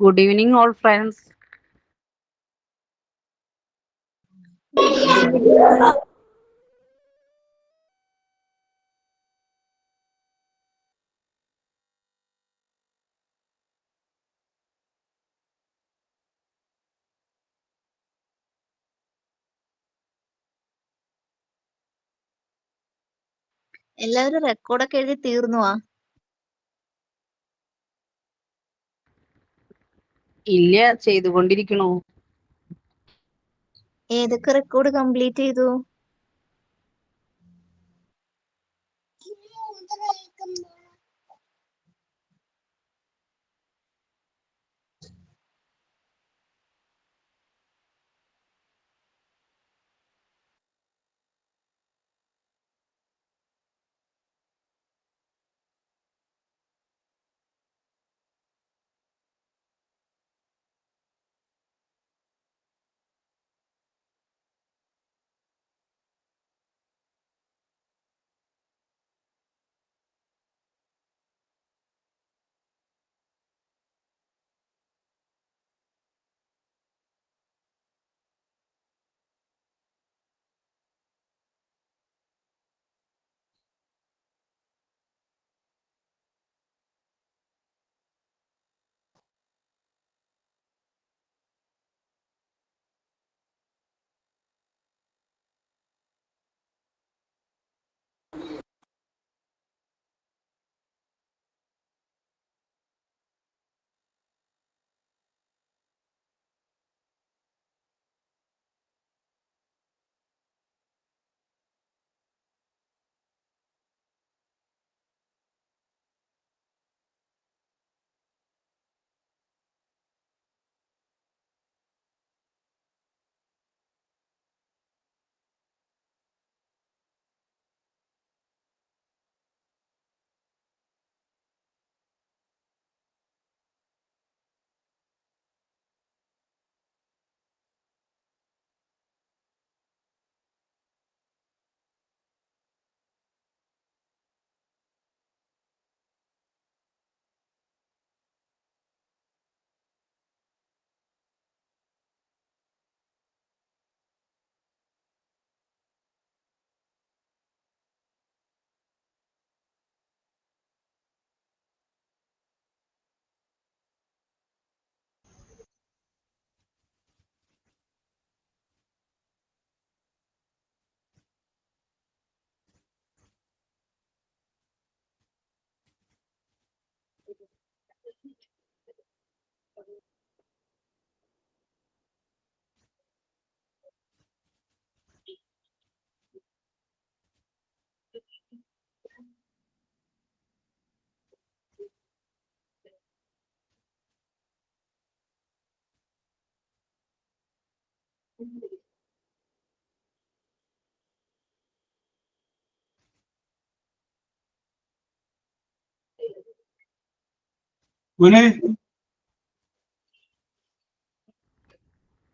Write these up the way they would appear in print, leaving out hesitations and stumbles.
Good evening, all friends. എല്ലാവരും റെക്കോർഡൊക്കെ എഴുതി തീർന്നുവാ? ഇല്ല, ചെയ്തുകൊണ്ടിരിക്കണു. ഏതൊക്കെ റെക്കോർഡ് കംപ്ലീറ്റ് ചെയ്തു?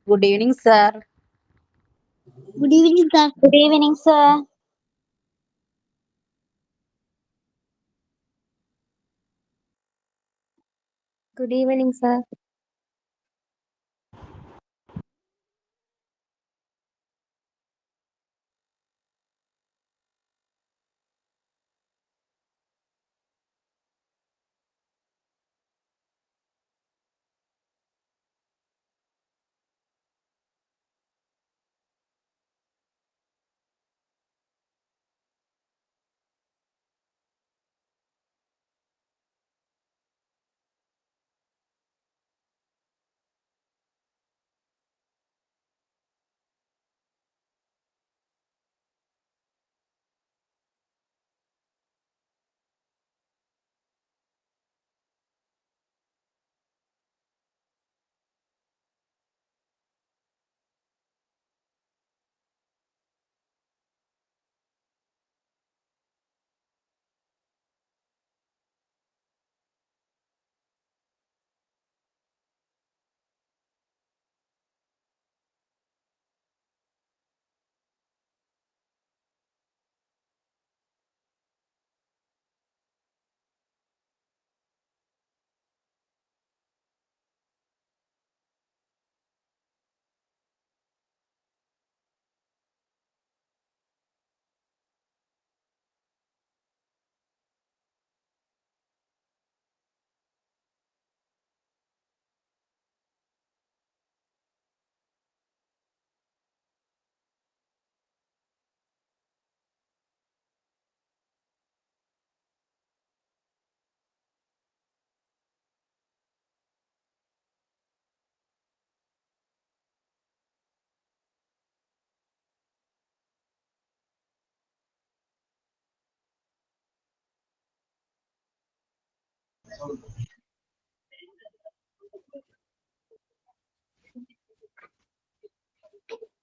Good evening, sir. Good evening, sir. Good evening, sir. Good evening, sir.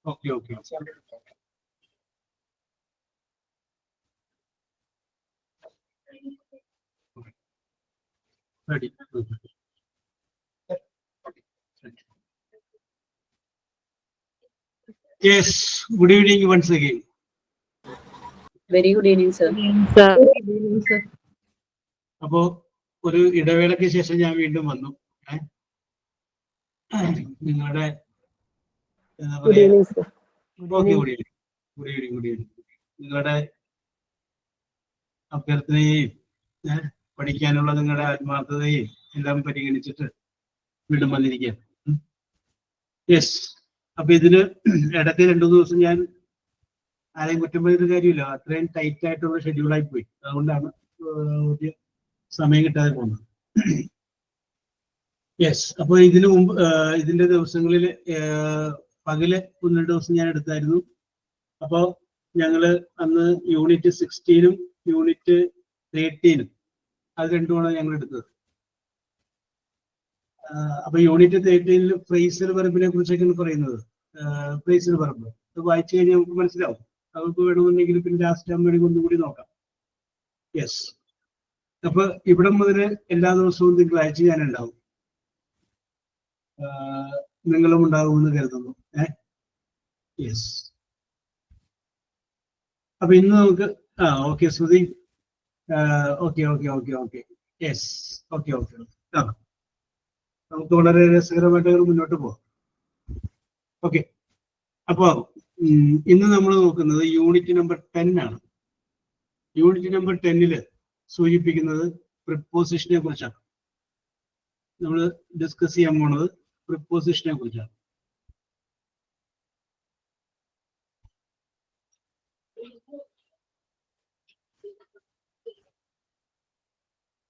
Okay, okay. Ready. Yes, good evening once again. Very good evening, sir. Sir. അപ്പോ ഒരു ഇടവേളയ്ക്ക് ശേഷം ഞാൻ വീണ്ടും വന്നു. നിങ്ങളുടെ എന്താ പറയാ, ഓക്കെ, ഗുഡ് ഈവനിങ്. നിങ്ങളുടെ അഭ്യർത്ഥനയെയും പഠിക്കാനുള്ള നിങ്ങളുടെ ആത്മാർത്ഥതയും എല്ലാം പരിഗണിച്ചിട്ട് വീണ്ടും വന്നിരിക്കുക. യെസ്, അപ്പൊ ഇതിന് ഇടയ്ക്ക് 2 ദിവസം ഞാൻ ആരെയും കുറ്റം പറയുന്ന കാര്യമില്ല, അത്രയും ടൈറ്റ് ആയിട്ടുള്ള ഷെഡ്യൂളായി പോയി. അതുകൊണ്ടാണ് ഒരു സമയം കിട്ടാതെ പോകുന്നത്. യെസ്, അപ്പൊ ഇതിനു മുമ്പ് ഇതിന്റെ ദിവസങ്ങളിൽ പകല് 1-2 ദിവസം ഞാൻ എടുത്തായിരുന്നു. അപ്പോ ഞങ്ങള് അന്ന് യൂണിറ്റ് 16-ഉം യൂണിറ്റ് 13-ഉം അത് രണ്ടുമാണ് ഞങ്ങൾ എടുത്തത്. അപ്പൊ യൂണിറ്റ് 13-ൽ ഫ്രേസൽ വെർബിനെ കുറിച്ചൊക്കെയാണ് പറയുന്നത്. ഫ്രേസൽ വെർബ് അത് വായിച്ചു കഴിഞ്ഞാൽ നമുക്ക് മനസ്സിലാവും. നമുക്ക് വേണമെന്നുണ്ടെങ്കിൽ പിന്നെ ലാസ്റ്റ് ആകുമ്പോഴേക്കും ഒന്നുകൂടി നോക്കാം. യെസ്, അപ്പൊ ഇവിടെ മുതൽ എല്ലാ ദിവസവും തിങ്കളാഴ്ച ഞാൻ ഉണ്ടാവും. നിങ്ങളും ഉണ്ടാകുമെന്ന് കരുതുന്നു. യെസ്, അപ്പൊ ഇന്ന് നമുക്ക് ഓക്കെ ശ്രുതി, ഓക്കെ യെസ്, ഓക്കെ നമുക്ക് വളരെ രസകരമായിട്ട് മുന്നോട്ട് പോകാം. ഓക്കെ, അപ്പൊ ഇന്ന് നമ്മൾ നോക്കുന്നത് യൂണിറ്റ് നമ്പർ 10 ആണ്. യൂണിറ്റ് നമ്പർ 10-ല് സൂചിപ്പിക്കുന്നത് പ്രിപ്പോസിഷനെ കുറിച്ചാണ്. നമ്മൾ ഡിസ്കസ് ചെയ്യാൻ പോണത് പ്രിപ്പോസിഷനെ കുറിച്ചാണ്.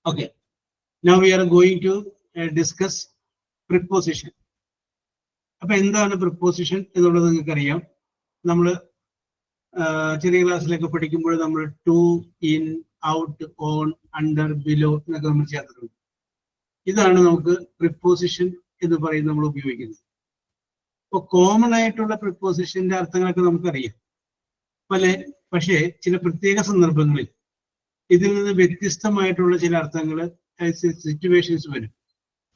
Okay, now we are going to discuss preposition. അപ്പൊ എന്താണ് പ്രിപ്പോസിഷൻ എന്നുള്ളത് നിങ്ങൾക്ക് അറിയാം. നമ്മൾ ചെറിയ ക്ലാസ്സിലൊക്കെ പഠിക്കുമ്പോൾ നമ്മൾ to, in, out, on, under, below എന്നൊക്കെ നമ്മൾ ചേർത്തിട്ടുണ്ട്. ഇതാണ് നമുക്ക് പ്രിപ്പോസിഷൻ എന്ന് പറയുന്നത് നമ്മൾ ഉപയോഗിക്കുന്നത്. ഇപ്പൊ കോമൺ ആയിട്ടുള്ള പ്രിപ്പോസിഷന്റെ അർത്ഥങ്ങളൊക്കെ നമുക്കറിയാം. പക്ഷേ ചില പ്രത്യേക സന്ദർഭങ്ങളിൽ ഇതിൽ നിന്ന് വ്യത്യസ്തമായിട്ടുള്ള ചില അർത്ഥങ്ങൾ, സിറ്റുവേഷൻസ് വരും.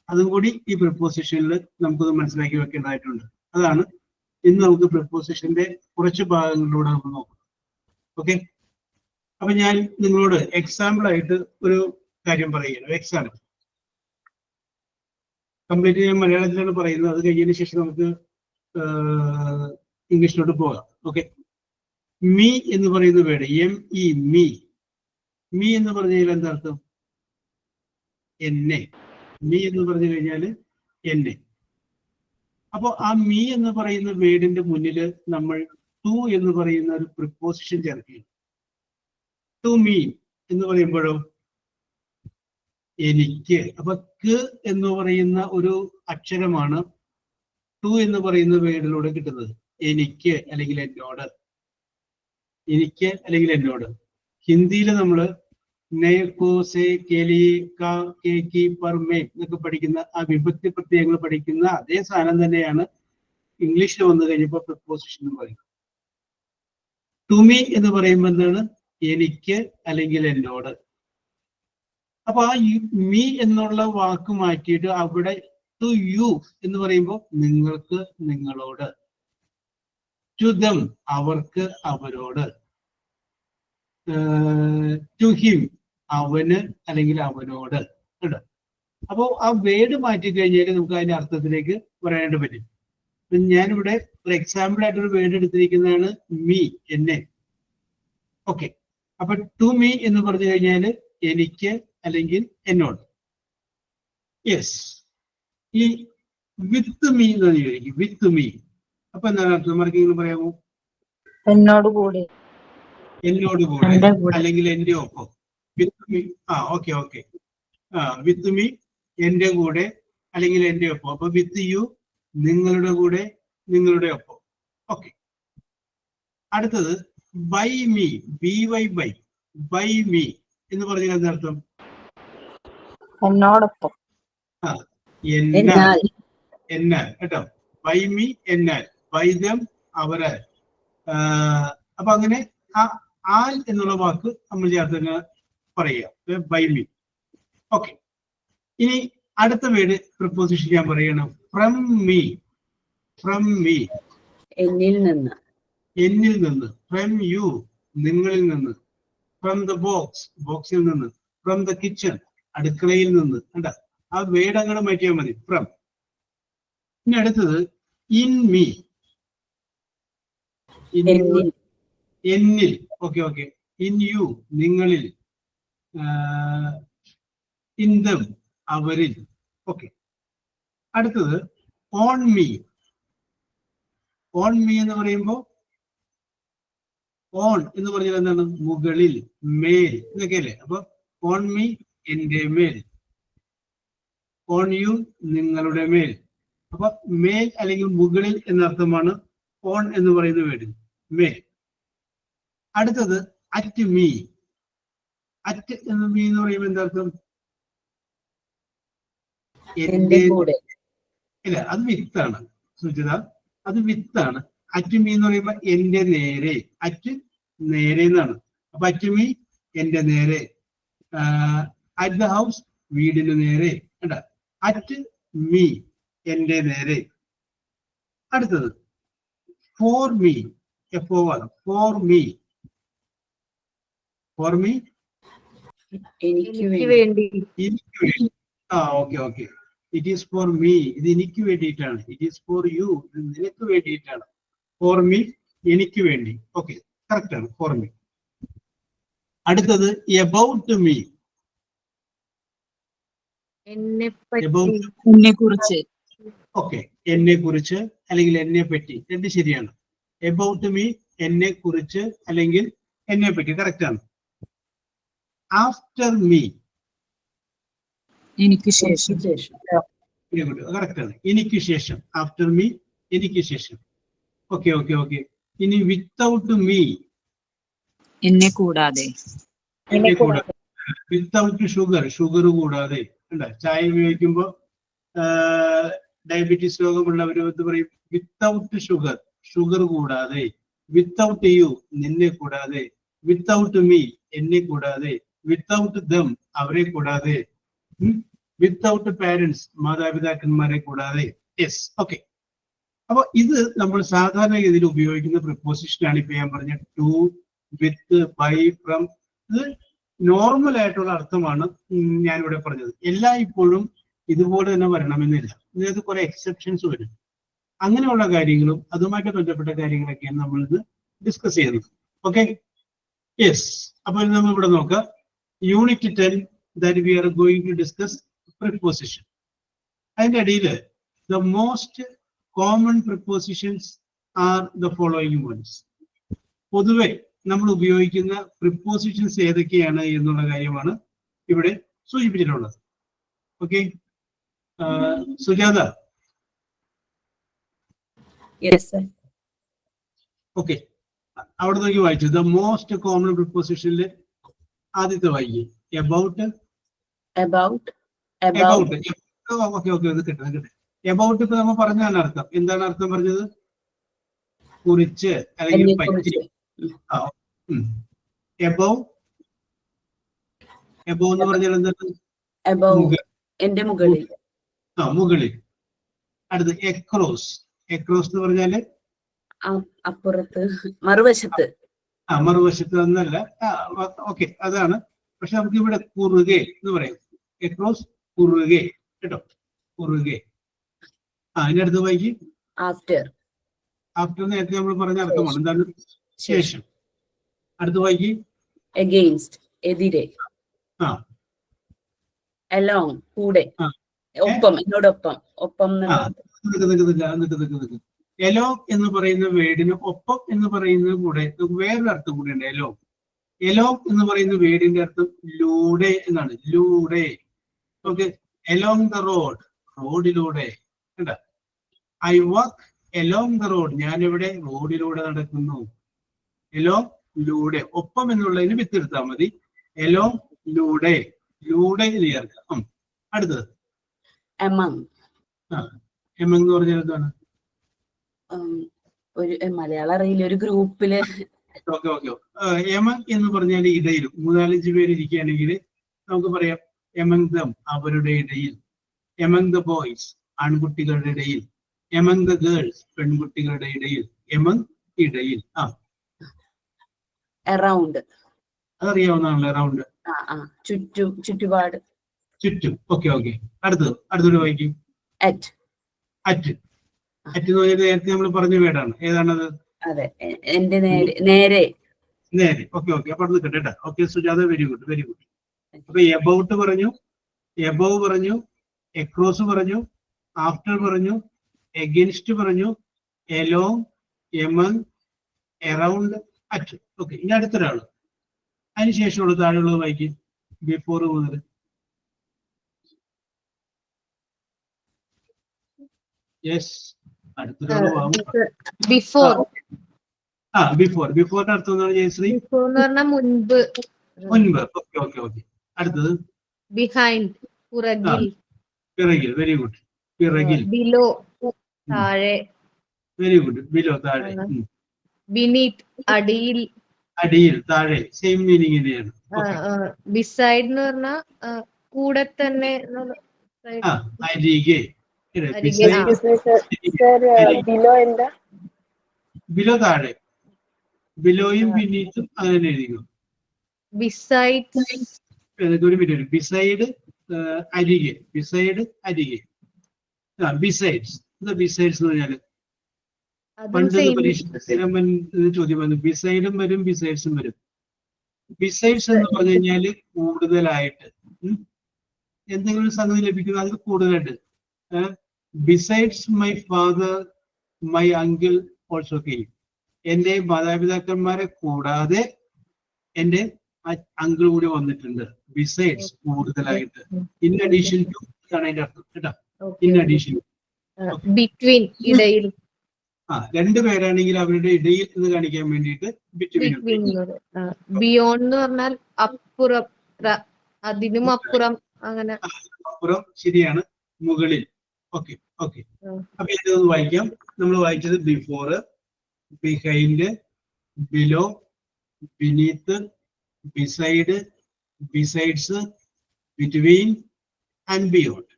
അതും കൂടി ഈ പ്രിപ്പോസിഷനിൽ നമുക്കത് മനസ്സിലാക്കി വെക്കേണ്ടതായിട്ടുണ്ട്. അതാണ് ഇന്ന് നമുക്ക് പ്രിപ്പോസിഷന്റെ കുറച്ച് ഭാഗങ്ങളിലൂടെ നമ്മൾ നോക്കുന്നത്. ഓക്കെ, അപ്പൊ ഞാൻ നിങ്ങളോട് എക്സാമ്പിൾ ആയിട്ട് ഒരു കാര്യം പറയുകയാണ്. എക്സാമ്പിൾ കംപ്ലീറ്റ് ഞാൻ മലയാളത്തിലാണ് പറയുന്നത്. അത് കഴിഞ്ഞതിന് ശേഷം നമുക്ക് ഇംഗ്ലീഷിലോട്ട് പോകാം. ഓക്കെ, മീ എന്ന് പറയുന്ന വേർഡ്, ME, മീ എന്ന് പറഞ്ഞു കഴിഞ്ഞാൽ എന്താ അർത്ഥം? എന്നെ. മീ എന്ന് പറഞ്ഞു കഴിഞ്ഞാൽ എന്നെ. അപ്പൊ ആ മീ എന്ന് പറയുന്ന വേർഡിന്റെ മുന്നിൽ നമ്മൾ ടു എന്ന് പറയുന്ന ഒരു പ്രിപ്പോസിഷൻ ചേർക്കുകയാണ്. ടു മീ എന്ന് പറയുമ്പോഴോ എനിക്ക്. അപ്പൊ ക്ക് എന്ന് പറയുന്ന ഒരു അക്ഷരമാണ് ടു എന്ന് പറയുന്ന വേർഡിലൂടെ കിട്ടുന്നത്. എനിക്ക് അല്ലെങ്കിൽ എന്നോട്. എനിക്ക് അല്ലെങ്കിൽ എന്നോട്. ഹിന്ദിയിൽ നമ്മൾ എന്നൊക്കെ പഠിക്കുന്ന ആ വിഭക്തി പ്രത്യയങ്ങൾ പഠിക്കുന്ന അതേ സാധനം തന്നെയാണ് ഇംഗ്ലീഷിൽ വന്നു കഴിഞ്ഞപ്പോൾ പ്രിപ്പോസിഷൻ എന്ന് പറയുന്നത്. ടു മീ എന്ന് പറയുമ്പോൾ എന്താണ്? എനിക്ക് അല്ലെങ്കിൽ എന്നോട്. അപ്പൊ ആ മീ എന്നുള്ള വാക്ക് മാറ്റിയിട്ട് അവിടെ ടു യു എന്ന് പറയുമ്പോൾ നിങ്ങൾക്ക് നിങ്ങളോട്. ടു ദം അവർക്ക് അവരോട്. ടു ഹിം അവന് അല്ലെങ്കിൽ അവനോട്. കേട്ടോ, അപ്പോ ആ വേർഡ് മാറ്റി കഴിഞ്ഞാൽ നമുക്ക് അതിന്റെ അർത്ഥത്തിലേക്ക് പറയാനായിട്ട് പറ്റും. ഞാനിവിടെ ഒരു എക്സാമ്പിൾ ആയിട്ടൊരു വേർഡ് എടുത്തിരിക്കുന്നതാണ് മീ, എന്നെ. ഓക്കെ, അപ്പൊ ടു മീ എന്ന് പറഞ്ഞു കഴിഞ്ഞാല് എനിക്ക് അല്ലെങ്കിൽ എന്നോട്. യെസ്, ഈ വിത്ത് മീ എന്ന് ചോദിക്കും. വിത്ത് മീ അപ്പൊ എന്താണ് അർത്ഥം? ആർക്കെങ്കിലും പറയാമോ? എന്നോട് കൂടി. എന്നോട് കൂടെ അല്ലെങ്കിൽ എന്റെ ഒപ്പം. With me. Okay. With me എന്റെ കൂടെ അല്ലെങ്കിൽ എന്റെ ഒപ്പം. അപ്പൊ വിത്ത് യു നിങ്ങളുടെ കൂടെ, നിങ്ങളുടെ ഒപ്പം. ഓക്കെ, അടുത്തത് by me. BY by me എന്ന് പറഞ്ഞാൽ എന്താർത്ഥം? എന്നോടൊപ്പം. എന്നാൽ എന്നാൽ കേട്ടോ, ബൈ മീ എന്നാൽ, ബൈ ദം അവരാൽ. അപ്പൊ അങ്ങനെ ആൽ എന്നുള്ള വാക്ക് നമ്മൾ ചേർത്ത് പറയുക, ബൈ മീ. ഓക്കെ, ഇനി അടുത്ത വേർഡ് പ്രിപ്പോസിഷൻ ഞാൻ പറയണം. From me. ഫ്രം മീ എന്നിൽ നിന്ന്. എന്നിൽ നിന്ന്. ഫ്രം യു നിങ്ങളിൽ നിന്ന്. ഫ്രം ദ ബോക്സ് ബോക്സിൽ നിന്ന്. ഫ്രം ദ കിച്ചൺ അടുക്കളയിൽ നിന്ന്. കണ്ട, ആ വേർഡ് അങ്ങനെ മാറ്റിയാൽ മതി, ഫ്രം. ഇനി അടുത്തത് ഇൻ മീ. എന്നിൽ. Okay okay. ഇൻ യു നിങ്ങളിൽ. ഇൻ ദം അവരിൽ. ഓക്കെ, അടുത്തത് ഓൺ മീ. ഓൺ മീ എന്ന് പറയുമ്പോൾ ഓൺ എന്ന് പറഞ്ഞാൽ എന്താണ്? മുകളിൽ, മേൽ എന്നൊക്കെയല്ലേ. അപ്പൊ ഓൺ മീ എന്റെ മേൽ. ഓൺ യു നിങ്ങളുടെ മേൽ. അപ്പൊ മേൽ അല്ലെങ്കിൽ മുകളിൽ എന്നർത്ഥമാണ് ഓൺ എന്ന് പറയുന്ന വേർഡ്, മേൽ. അടുത്തത് അറ്റ് മീ. അറ്റ് എന്ന് മീ എന്ന് പറയുമ്പോൾ എന്താർത്ഥം? എന്റെ കൂടെ. ഇല്ല, അത് വിത്താണ് സുചിത, അത് വിത്താണ്. അറ്റ് മീ എന്ന് പറയുമ്പോ എന്റെ നേരെ. അറ്റ് നേരെ എന്നാണ്. അപ്പൊ അറ്റ് മീ എന്റെ നേരെ. അറ്റ് ദ ഹൗസ് വീടിന് നേരെ. കണ്ട, അറ്റ് മീ എന്റെ നേരെ. അടുത്തത് for me. FOR. For me. For me എനിക്ക് എനിക്ക് വേണ്ടി. വേണ്ടി. എനിക്ക് വേണ്ടി. Okay okay. It is for me, ഇത് എനിക്ക് വേണ്ടിയിട്ടാണ്. ഇറ്റ് ഈസ് ഫോർ യു, ഇത് നിനക്ക് വേണ്ടിയിട്ടാണ്. ഫോർ മീ എനിക്ക് വേണ്ടി. ഓക്കെ, കറക്റ്റ് ആണ്, ഫോർ മീ. അടുത്തത് എബൌട്ട് മീ. എന്നെ കുറിച്ച്. ഓക്കെ, എന്നെ കുറിച്ച് അല്ലെങ്കിൽ എന്നെ പറ്റി, രണ്ട് ശരിയാണ്. എബൌട്ട് മീ എന്നെ കുറിച്ച് അല്ലെങ്കിൽ എന്നെ പറ്റി, കറക്റ്റ് ആണ്. ആഫ്റ്റർ മീ എനിക്ക് ശേഷം. കറക്റ്റ് ആണ്, എനിക്ക് ശേഷം. ആഫ്റ്റർ മീ എനിക്ക് ശേഷം. Okay okay okay. ഇനി വിത്തൗട്ട് മീ. എന്നെ കൂടാതെ. എന്നെ കൂടാതെ. വിത്തൗട്ട് ഷുഗർ, ഷുഗർ കൂടാതെ. ചായ ഉപയോഗിക്കുമ്പോ ഡയബറ്റീസ് രോഗമുള്ളവർ പറയും വിത്തൗട്ട് ഷുഗർ, ഷുഗർ കൂടാതെ. വിത്തൗട്ട് യു നിന്നെ കൂടാതെ. വിത്തൗട്ട് മീ എന്നെ കൂടാതെ. വിത്തൗട്ട് ദം അവരെ കൂടാതെ. വിത്തൗട്ട് പാരന്റ്സ് മാതാപിതാക്കന്മാരെ കൂടാതെ. Yes, okay. അപ്പൊ ഇത് നമ്മൾ സാധാരണഗതിയിൽ ഉപയോഗിക്കുന്ന പ്രിപ്പോസിഷൻ ആണ്. ഇപ്പൊ ഞാൻ പറഞ്ഞ ടു, വിത്ത്, ബൈ, ഫ്രം. ഇത് നോർമൽ ആയിട്ടുള്ള അർത്ഥമാണ് ഞാനിവിടെ പറഞ്ഞത്. എല്ലായ്പ്പോഴും ഇതുപോലെ തന്നെ വരണമെന്നില്ല. ഇതിനകത്ത് കുറെ എക്സെപ്ഷൻസ് വരും. അങ്ങനെയുള്ള കാര്യങ്ങളും അതുമായിട്ട് ബന്ധപ്പെട്ട കാര്യങ്ങളൊക്കെയാണ് നമ്മൾ ഇത് ഡിസ്കസ് ചെയ്യുന്നത്. Okay, yes. അപ്പൊ നമ്മൾ ഇവിടെ നോക്കാം. Unit 10 that we are going to discuss preposition. അതിന്റെ ഇടയിൽ the most common prepositions are the following ones. പൊതുവെ നമ്മൾ ഉപയോഗിക്കുന്ന പ്രിപ്പോസിഷൻസ് ഏതൊക്കെയാണ് എന്നുള്ള കാര്യമാണ് ഇവിടെ സൂചിപ്പിച്ചിട്ടുള്ളത്. ഓക്കെ, സുജാത. ഓക്കെ, അവിടെ നോക്കി വായിച്ചു. ദ മോസ്റ്റ് കോമൺ പ്രിപ്പോസിഷനിൽ ആദ്യത്തെ വായിക്കും. എബൌട്ട്. ഓക്കെ ഓക്കെ, അത് കിട്ടും. എബൌട്ട് ഇപ്പൊ നമ്മൾ പറഞ്ഞാണ് അർത്ഥം. എന്താണ് അർത്ഥം പറഞ്ഞത്? കുറിച്ച് അല്ലെങ്കിൽ പറ്റി. എബവ്. എബവ് എന്ന് പറഞ്ഞാൽ എന്താണ്? എന്റെ മുകളിൽ. മുകളിൽ. അടുത്ത് എക്രോസ്. എക്രോസ് എന്ന് പറഞ്ഞാല് അപ്പുറത്ത്, മറുവശത്ത്. മറുവശത്ത് എന്നല്ല. ഓക്കെ, അതാണ്. പക്ഷെ നമുക്ക് ഇവിടെ കുറുകെ എന്ന് പറയും. എക്രോസ്, കുറുകെ. കേട്ടോ, കുറുകെ. അതിനടുത്ത് വൈകി ആഫ്റ്റർ. ആഫ്റ്റർ നേരത്തെ നമ്മൾ പറഞ്ഞ അർത്ഥമാണ്. എന്താണ്? ശേഷം. അടുത്ത വൈകി അഗെയിൻസ്റ്റ്, എതിരെ. അലോങ്, കൂടെ. ഒപ്പം, എന്നോടൊപ്പം. ഒപ്പം. എലോ എന്ന് പറയുന്ന വേർഡിന് ഒപ്പം എന്ന് പറയുന്നത് കൂടെ വേറൊരു അർത്ഥം കൂടെ ഉണ്ട്. എലോ. എലോ എന്ന് പറയുന്ന വേർഡിന്റെ അർത്ഥം ലൂടെ എന്നാണ്. ലൂടെ. ഓക്കെ, എലോങ് ദ റോഡ്, റോഡിലൂടെ. കണ്ട, I walk along the road, ഞാനിവിടെ റോഡിലൂടെ നടക്കുന്നു. എലോങ്, ലൂടെ. ഒപ്പം എന്നുള്ളതിന് വിത്തെടുത്താൽ മതി. എലോങ്, ലൂടെ. ലൂടെ ചേർക്കാം. അടുത്തത് among. എമംഗ് എന്ന് പറഞ്ഞാൽ എന്താണ്? ഒരു മലയാളം അറിയില്ല, ഒരു ഗ്രൂപ്പില്. Okay okay. എമംഗ് എന്ന് പറഞ്ഞാൽ ഇടയിലും 3-4 പേര് ഇരിക്കുകയാണെങ്കിൽ നമുക്ക് പറയാം എമംഗ് ദം, അവരുടെ ഇടയിൽ. എമംഗ് ദ ബോയ്സ്, ആൺകുട്ടികളുടെ ഇടയിൽ. എമംഗ് ദ ഗേൾസ്, പെൺകുട്ടികളുടെ ഇടയിൽ. എമംഗ് ഇടയിൽ. അറൗണ്ട്. അതറിയാവുന്നതാണല്ലോ അറൗണ്ട്. ചുറ്റുപാട്. ചുറ്റും. Okay okay. അടുത്തൊരു വായിക്കും. അറ്റ്. അറ്റ് എന്ന് പറഞ്ഞാൽ നേരത്തെ നമ്മൾ പറഞ്ഞ വേർഡാണ്. ഏതാണത്? അതെ, എന്റെ നേരെ. Okay okay. അപ്പൊ നിൽക്കട്ടെ കേട്ടോ. Okay Sujatha, very good very good. അപ്പൊ എബൌട്ട് പറഞ്ഞു, എബവ് പറഞ്ഞു, എക്രോസ് പറഞ്ഞു, ആഫ്റ്റർ പറഞ്ഞു, എഗൻസ്റ്റ് പറഞ്ഞു, along, among, around, at. Okay. ഇനി അടുത്തൊരാള്. അതിനുശേഷമുള്ള താഴെയുള്ളത് വായിക്കും. ബിഫോർ മുതൽ. Yes, അടുത്തൊരാള് before. ബിഫോറിന്റെ അർത്ഥം എന്താണ് ജയശ്രീ? ബിഫോർ എന്ന് പറഞ്ഞാൽ മുൻപ്. Okay okay okay. അടുത്തത് ബിഹൈൻഡ്, പുറകിൽ. പിറകിൽ. Very good. പിറകിൽ. ബിലോ, താഴെ. Very good. ബിലോ, താഴെ. ബിനീത്ത്, അടിയിൽ. അടിയിൽ, താഴെ. സെയിം മീനിങ് തന്നെയാണ്. ബിസൈഡ് എന്ന് പറഞ്ഞാൽ കൂടെ തന്നെ. അരികെ. ബിലോ, താഴെ. ബിലോയും ബിനീത്തും അങ്ങനെ എഴുതിക്കും. ബിസൈഡ്, ഒരു മിനിറ്റ്. ബിസൈഡ്, അരികെ. ബിസൈഡ്, അരികെ. ബിസൈഡ്സ്. എന്താ ബിസൈഡ്സ് എന്ന് പറഞ്ഞാല്? പണ്ട് പരീക്ഷ ചോദ്യം വന്നു. ബിസൈഡും വരും, ബിസൈഡ്സും വരും. ബിസൈഡ്സ് എന്ന് പറഞ്ഞു കഴിഞ്ഞാല് കൂടുതലായിട്ട് എന്തെങ്കിലും ഒരു സംഗതി ലഭിക്കുന്നത്, അതിൽ കൂടുതലായിട്ട്. Besides my father, my uncle also came. എന്റെ മാതാപിതാക്കന്മാരെ കൂടാതെ എന്റെ അങ്കിൾ കൂടി വന്നിട്ടുണ്ട്. ബിസൈഡ്സ്, കൂടുതലായിട്ട്. ഇൻ അഡീഷൻ ടു ആണ് അതിന്റെ അർത്ഥം കേട്ടോ. In addition. ബിറ്റ്വീൻ, ഇടയിൽ. രണ്ടുപേരാണെങ്കിൽ അവരുടെ ഇടയിൽ എന്ന് കാണിക്കാൻ വേണ്ടിയിട്ട് ബിറ്റ്വീൻ. ബിയോണ്ട് എന്ന് പറഞ്ഞാൽ അപ്പുറം, അതിനും അപ്പുറം. അങ്ങനെ അപ്പുറം. ശരിയാണ്. മുകളിൽ. Okay okay. അപ്പൊ ഇതൊന്ന് വായിക്കാം. നമ്മൾ വായിച്ചത് before, behind, below, beneath, beside, besides, between and beyond.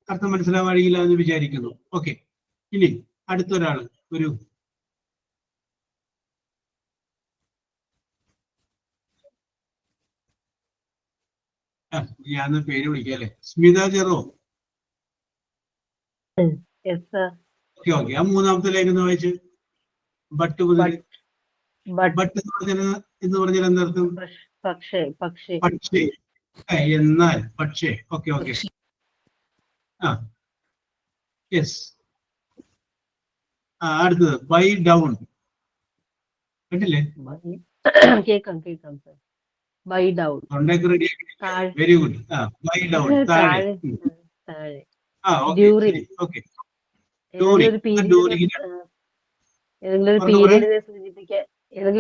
അർത്ഥം മനസ്സിലാവാഴിയില്ല എന്ന് വിചാരിക്കുന്നു. ഓക്കെ. ഇനി അടുത്തൊരാള് ഒരു ഞാൻ പേര് വിളിക്കാം അല്ലെ. സ്മിത ജെറോ. Okay okay. ആ മൂന്നാമത്തെ ലേഖനം വായിച്ച്. ബട്ട് മുതൽ. ബട്ട് എന്ന് പറഞ്ഞാൽ എന്തർത്ഥം? പക്ഷേ, എന്നാൽ, പക്ഷേ. Okay okay. യെസ്. അടുത്തത് ബൈ ഡൗൺ. കേട്ടില്ലേ? By down. തൊണ്ടയൊക്കെ ready. Very good. By down, താഴെ. ഓക്കെ. ഏതെങ്കിലും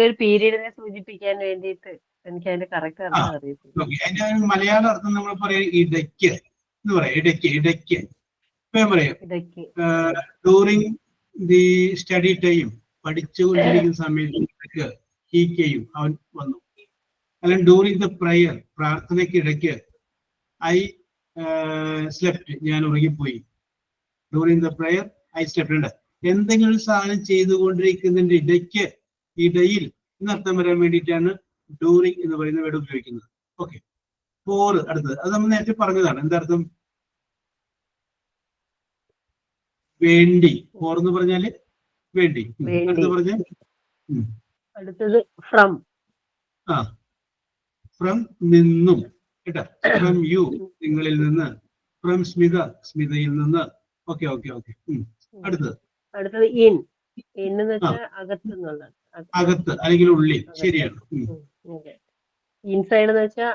ഒരു പീരീഡിനെ സൂചിപ്പിക്കാൻ വേണ്ടിയിട്ട് എനിക്ക് അതിന്റെ കറക്റ്റ് അർത്ഥം അറിയത്തില്ല. അതിന്റെ മലയാള അർത്ഥം നമ്മൾ പറയാം ഇടയ്ക്ക് എന്ന് പറയാം. ഇടയ്ക്ക്. ഇപ്പൊ ഞാൻ പറയാം ഡ്യൂറിങ് ദി സ്റ്റഡി ടൈം, പഠിച്ചുകൊണ്ടിരിക്കുന്ന സമയത്ത് ഹി കെയും, അവൻ വന്നു. അല്ലെങ്കിൽ ഡ്യൂറിങ് ദ പ്രയർ, പ്രാർത്ഥനയ്ക്ക് ഇടയ്ക്ക് ഐ സ്ലെപ്റ്റ്, ഞാൻ ഉറങ്ങിപ്പോയി. During the prayer I slept. ഉണ്ട് എന്തെങ്കിലും ഒരു സാധനം ചെയ്തുകൊണ്ടിരിക്കുന്നതിന്റെ ഇടയിൽ എന്നർത്ഥം വരാൻ വേണ്ടിയിട്ടാണ് ഡ്യൂറിങ് എന്ന് പറയുന്ന വേർഡ് ഉപയോഗിക്കുന്നത്. ഓക്കെ. ഫോർ അടുത്തത്. അത് നമ്മൾ നേരത്തെ പറഞ്ഞതാണ്. എന്താർത്ഥം? വേണ്ടി. ഫോർ എന്ന് പറഞ്ഞാല് വേണ്ടി. അടുത്ത് പറഞ്ഞാൽ അടുത്തത് ഫ്രം. ഫ്രം, നിന്നും കേട്ടോ. ഫ്രം യു, നിങ്ങളിൽ നിന്ന്. ഫ്രം സ്മിത, സ്മിതയിൽ നിന്ന്. Okay okay okay. അടുത്തത് ഇൻ. എന്ന് വെച്ചാൽ അകത്ത് എന്നുള്ളത്. അകത്ത് അല്ലെങ്കിൽ ഉള്ളിൽ. ശരിയാണ്. ഇൻസൈഡ് എന്ന് വെച്ചാൽ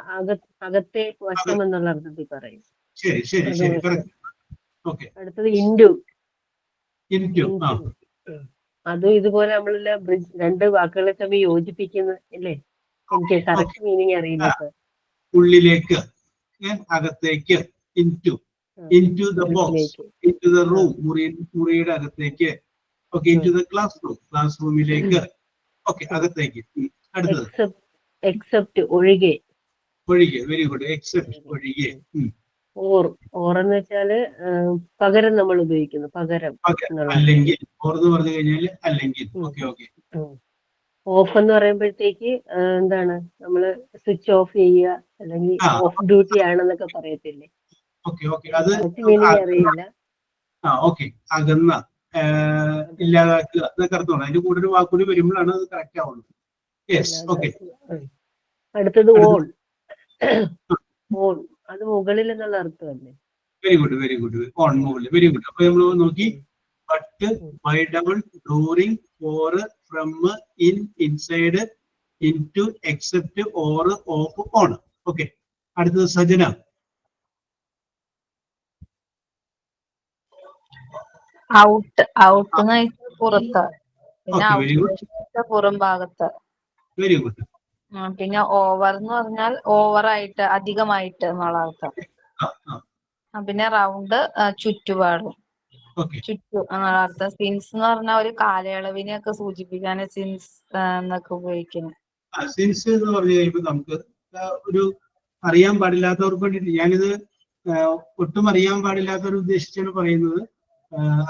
അകത്തെ വശം എന്നുള്ള അർത്ഥത്തിൽ പറയും. ശരി ശരി ശരി. ഓക്കെ. അടുത്തത് ഇൻഡു. ഇൻറ്റു. അതും ഇതുപോലെ നമ്മളെല്ലാം രണ്ട് വാക്കുകളെ തമ്മിൽ യോജിപ്പിക്കുന്ന അല്ലേ? എനിക്ക് കറക്റ്റ് മീനിങ് അറിയില്ല. ഉള്ളിലേക്ക്, അകത്തേക്ക്. into the box, into the room, മുറിയുടെ അകത്തേക്ക്, ഓക്കെ, into the class roomലേക്ക്, ഓക്കെ, അകത്തേക്ക്. അടുത്തത് എക്സെപ്റ്റ് ഒഴികെ. Very good. എക്സെപ്റ്റ് ഒഴികെ. ഓർ എന്ന് വെച്ചാല് പകരം നമ്മൾ ഉപയോഗിക്കുന്നു, പകരം. അല്ലെങ്കിൽ, ഓർ എന്ന് പറഞ്ഞു കഴിഞ്ഞാൽ അല്ലെങ്കിൽ. ഓക്കെ. ഓഫ് എന്ന് പറയുമ്പോഴത്തേക്ക് എന്താണ്, നമ്മള് സ്വിച്ച് ഓഫ് ചെയ്യുക അല്ലെങ്കിൽ ഓഫ് ഡ്യൂട്ടി ആണെന്നൊക്കെ പറയത്തില്ലേ? ഓക്കെ. അത് അറിയില്ല. ഓക്കെ, അകന്ന, ഇല്ലാതാക്കുക എന്നൊക്കെ അർത്ഥമാണ്. അതിന്റെ കൂടെ ഒരു വാക്കുകൂടി വരുമ്പോഴാണ് അത് കറക്റ്റ് ആവുന്നത്. Yes, okay. അടുത്തത് ഓൺ. അത് മുകളിൽ എന്നുള്ള അർത്ഥമല്ലേ? Very good. ഓൺ, മുകളിൽ. Very good. അപ്പൊ നമ്മൾ നോക്കി, but, by, double, during, for, from, in, inside, into, except, or, of, on. Okay. അടുത്തത് സജന. ഔട്ട് എന്ന് വെച്ചാൽ പുറത്ത്, പിന്നെ പുറം ഭാഗത്ത്. Very good. പിന്നെ ഓവർ എന്ന് പറഞ്ഞാൽ ഓവറായിട്ട്, അധികമായിട്ട് എന്നുള്ള അർത്ഥം. പിന്നെ റൗണ്ട്, ചുറ്റുപാടും, ചുറ്റു എന്നുള്ള അർത്ഥം. സിൻസ് എന്ന് പറഞ്ഞാൽ ഒരു കാലയളവിനെയൊക്കെ സൂചിപ്പിക്കാൻ സിൻസ് എന്നൊക്കെ ഉപയോഗിക്കുന്നത്. സിൻസ് എന്ന് പറഞ്ഞു കഴിയുമ്പോൾ നമുക്ക് ഒരു അറിയാൻ പാടില്ലാത്തവർക്ക് വേണ്ടിയിട്ട്, ഞാനിത് ഒട്ടും അറിയാൻ പാടില്ലാത്തവർ ഉദ്ദേശിച്ചാണ് പറയുന്നത്.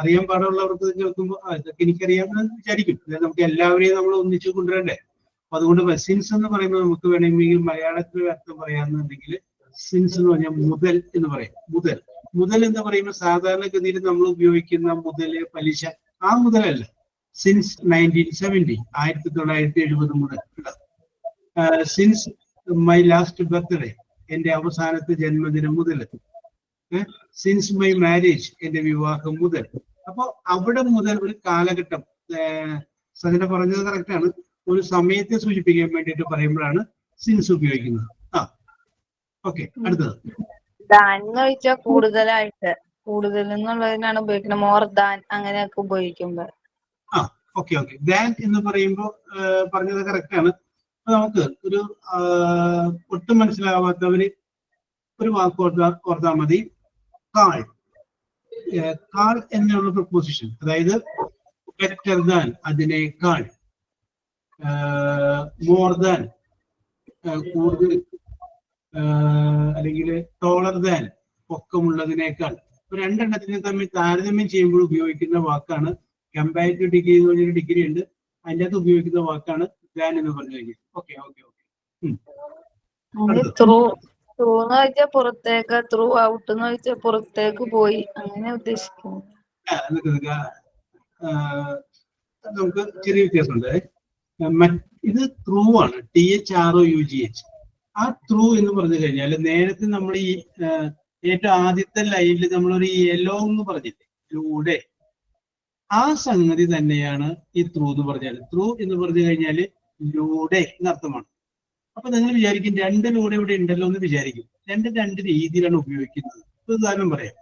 അറിയാൻ പാടുള്ളവർക്ക് കേൾക്കുമ്പോൾ ഇതൊക്കെ എനിക്കറിയാമെന്ന് വിചാരിക്കും. നമുക്ക് എല്ലാവരെയും നമ്മൾ ഒന്നിച്ചു കൊണ്ടുവരണ്ടേ. അപ്പൊ അതുകൊണ്ട് സിൻസ് എന്ന് പറയുമ്പോൾ നമുക്ക് വേണമെങ്കിൽ മലയാളത്തിൽ അർത്ഥം പറയാമെന്നുണ്ടെങ്കിൽ സിൻസ് എന്ന് പറഞ്ഞാൽ മുതൽ എന്ന് പറയും. മുതൽ എന്ന് പറയുമ്പോൾ സാധാരണഗതിയിൽ നമ്മൾ ഉപയോഗിക്കുന്ന മുതല്, പലിശ, ആ മുതലല്ല. സിൻസ് 1970, 1970 മുതൽ. സിൻസ് മൈ ലാസ്റ്റ് ബർത്ത്ഡേ, എന്റെ അവസാനത്തെ ജന്മദിനം മുതൽ. സിൻസ് മൈ മാരേജ്, എന്റെ വിവാഹം മുതൽ. അപ്പൊ അവിടെ മുതൽ ഒരു കാലഘട്ടം, സജന പറഞ്ഞത് കറക്റ്റാണ്, ഒരു സമയത്തെ സൂചിപ്പിക്കാൻ വേണ്ടിയിട്ട് പറയുമ്പോഴാണ് സിൻസ് ഉപയോഗിക്കുന്നത്. ഓക്കെ. അടുത്തത് ദാൻ എന്ന് വെച്ചാൽ കൂടുതലായിട്ട്, കൂടുതൽ എന്നുള്ളതിനാണ് ഉപയോഗിക്കുന്നത്. മോർ ദാൻ അങ്ങനെയൊക്കെ ഉപയോഗിക്കുമ്പോൾ. ഓക്കെ. ദാൻ എന്ന് പറയുമ്പോൾ പറഞ്ഞത് കറക്റ്റാണ്. നമുക്ക് ഒരു ഒട്ടും മനസ്സിലാവാത്തവര് ഒരു വാക്ക് ഓർത്താൽ മതി. കാൾ എന്നുള്ള പ്രപ്പോസിഷൻ, അതായത് ബെറ്റർ ദാൻ, അതിനേക്കാൾ, മോർ ദാൻ, കൂടുതൽ, അല്ലെങ്കിൽ ടോളർ ദാൻ, പൊക്കമുള്ളതിനേക്കാൾ. രണ്ടെണ്ണത്തിനെ തമ്മിൽ താരതമ്യം ചെയ്യുമ്പോൾ ഉപയോഗിക്കുന്ന വാക്കാണ് കമ്പാരിറ്റീവ് ഡിഗ്രി എന്ന് പറഞ്ഞൊരു ഡിഗ്രി ഉണ്ട്, അതിൻ്റെ അകത്ത് ഉപയോഗിക്കുന്ന വാക്കാണ് ദാൻ എന്ന് പറഞ്ഞു കഴിഞ്ഞാൽ. ഓക്കെ. ത്രൂ എന്ന് വെച്ചാൽ പുറത്തേക്ക്, ത്രൂ ഔട്ട് എന്ന് വെച്ചാൽ പുറത്തേക്ക് പോയി, അങ്ങനെ ഉദ്ദേശിക്കുന്നു. നമുക്ക് ചെറിയ വ്യത്യാസമുണ്ട്. ഇത് ത്രൂ ആണ്, THROUGH. ആ ത്രൂ എന്ന് പറഞ്ഞു കഴിഞ്ഞാൽ നേരത്തെ നമ്മൾ ഈ ഏറ്റവും ആദ്യത്തെ ലൈനിൽ നമ്മളൊരു യെല്ലോ എന്ന് പറഞ്ഞില്ലേ, ലൂടെ, ആ സംഗതി തന്നെയാണ് ഈ ത്രൂ എന്ന് പറഞ്ഞാൽ. ത്രൂ എന്ന് പറഞ്ഞു കഴിഞ്ഞാല് ലൂടെ എന്നർത്ഥമാണ്. അപ്പൊ നിങ്ങൾ വിചാരിക്കും രണ്ട് ലൂടെ ഇവിടെ ഉണ്ടല്ലോ എന്ന് വിചാരിക്കും. രണ്ട് രീതിയിലാണ് ഉപയോഗിക്കുന്നത്. ഉദാഹരണം പറയാം.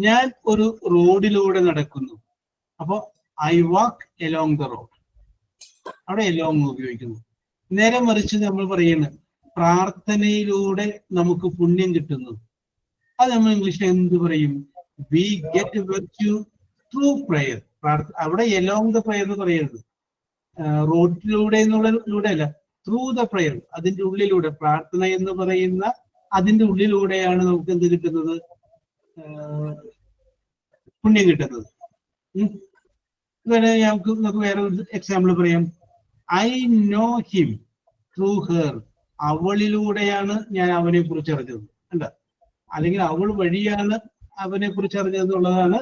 ഞാൻ ഒരു റോഡിലൂടെ നടക്കുന്നു, അപ്പൊ I walk along the road, അവിടെ എലോങ് ഉപയോഗിക്കുന്നു. നേരെ മറിച്ച് നമ്മൾ പറയുന്നത് പ്രാർത്ഥനയിലൂടെ നമുക്ക് പുണ്യം കിട്ടുന്നു, അത് നമ്മൾ ഇംഗ്ലീഷിൽ എന്ത് പറയും? We get virtue through prayer. അവിടെ എലോങ് ദ പ്രയർ എന്ന് പറയരുത്, റോഡിലൂടെ എന്നുള്ളതിലൂടെ അല്ല, ത്രൂ ദ പ്രയർ, അതിന്റെ ഉള്ളിലൂടെ. പ്രാർത്ഥന എന്ന് പറയുന്ന അതിന്റെ ഉള്ളിലൂടെയാണ് നമുക്ക് എന്ത് കിട്ടുന്നത്? പുണ്യം കിട്ടുന്നത്. നമുക്ക് വേറെ ഒരു എക്സാമ്പിൾ പറയാം. I know him through her, അവളിലൂടെയാണ് ഞാൻ അവനെ കുറിച്ച് അറിഞ്ഞത്, അല്ല, അല്ലെങ്കിൽ അവൾ വഴിയാണ് അവനെ കുറിച്ച് അറിഞ്ഞതെന്നുള്ളതാണ്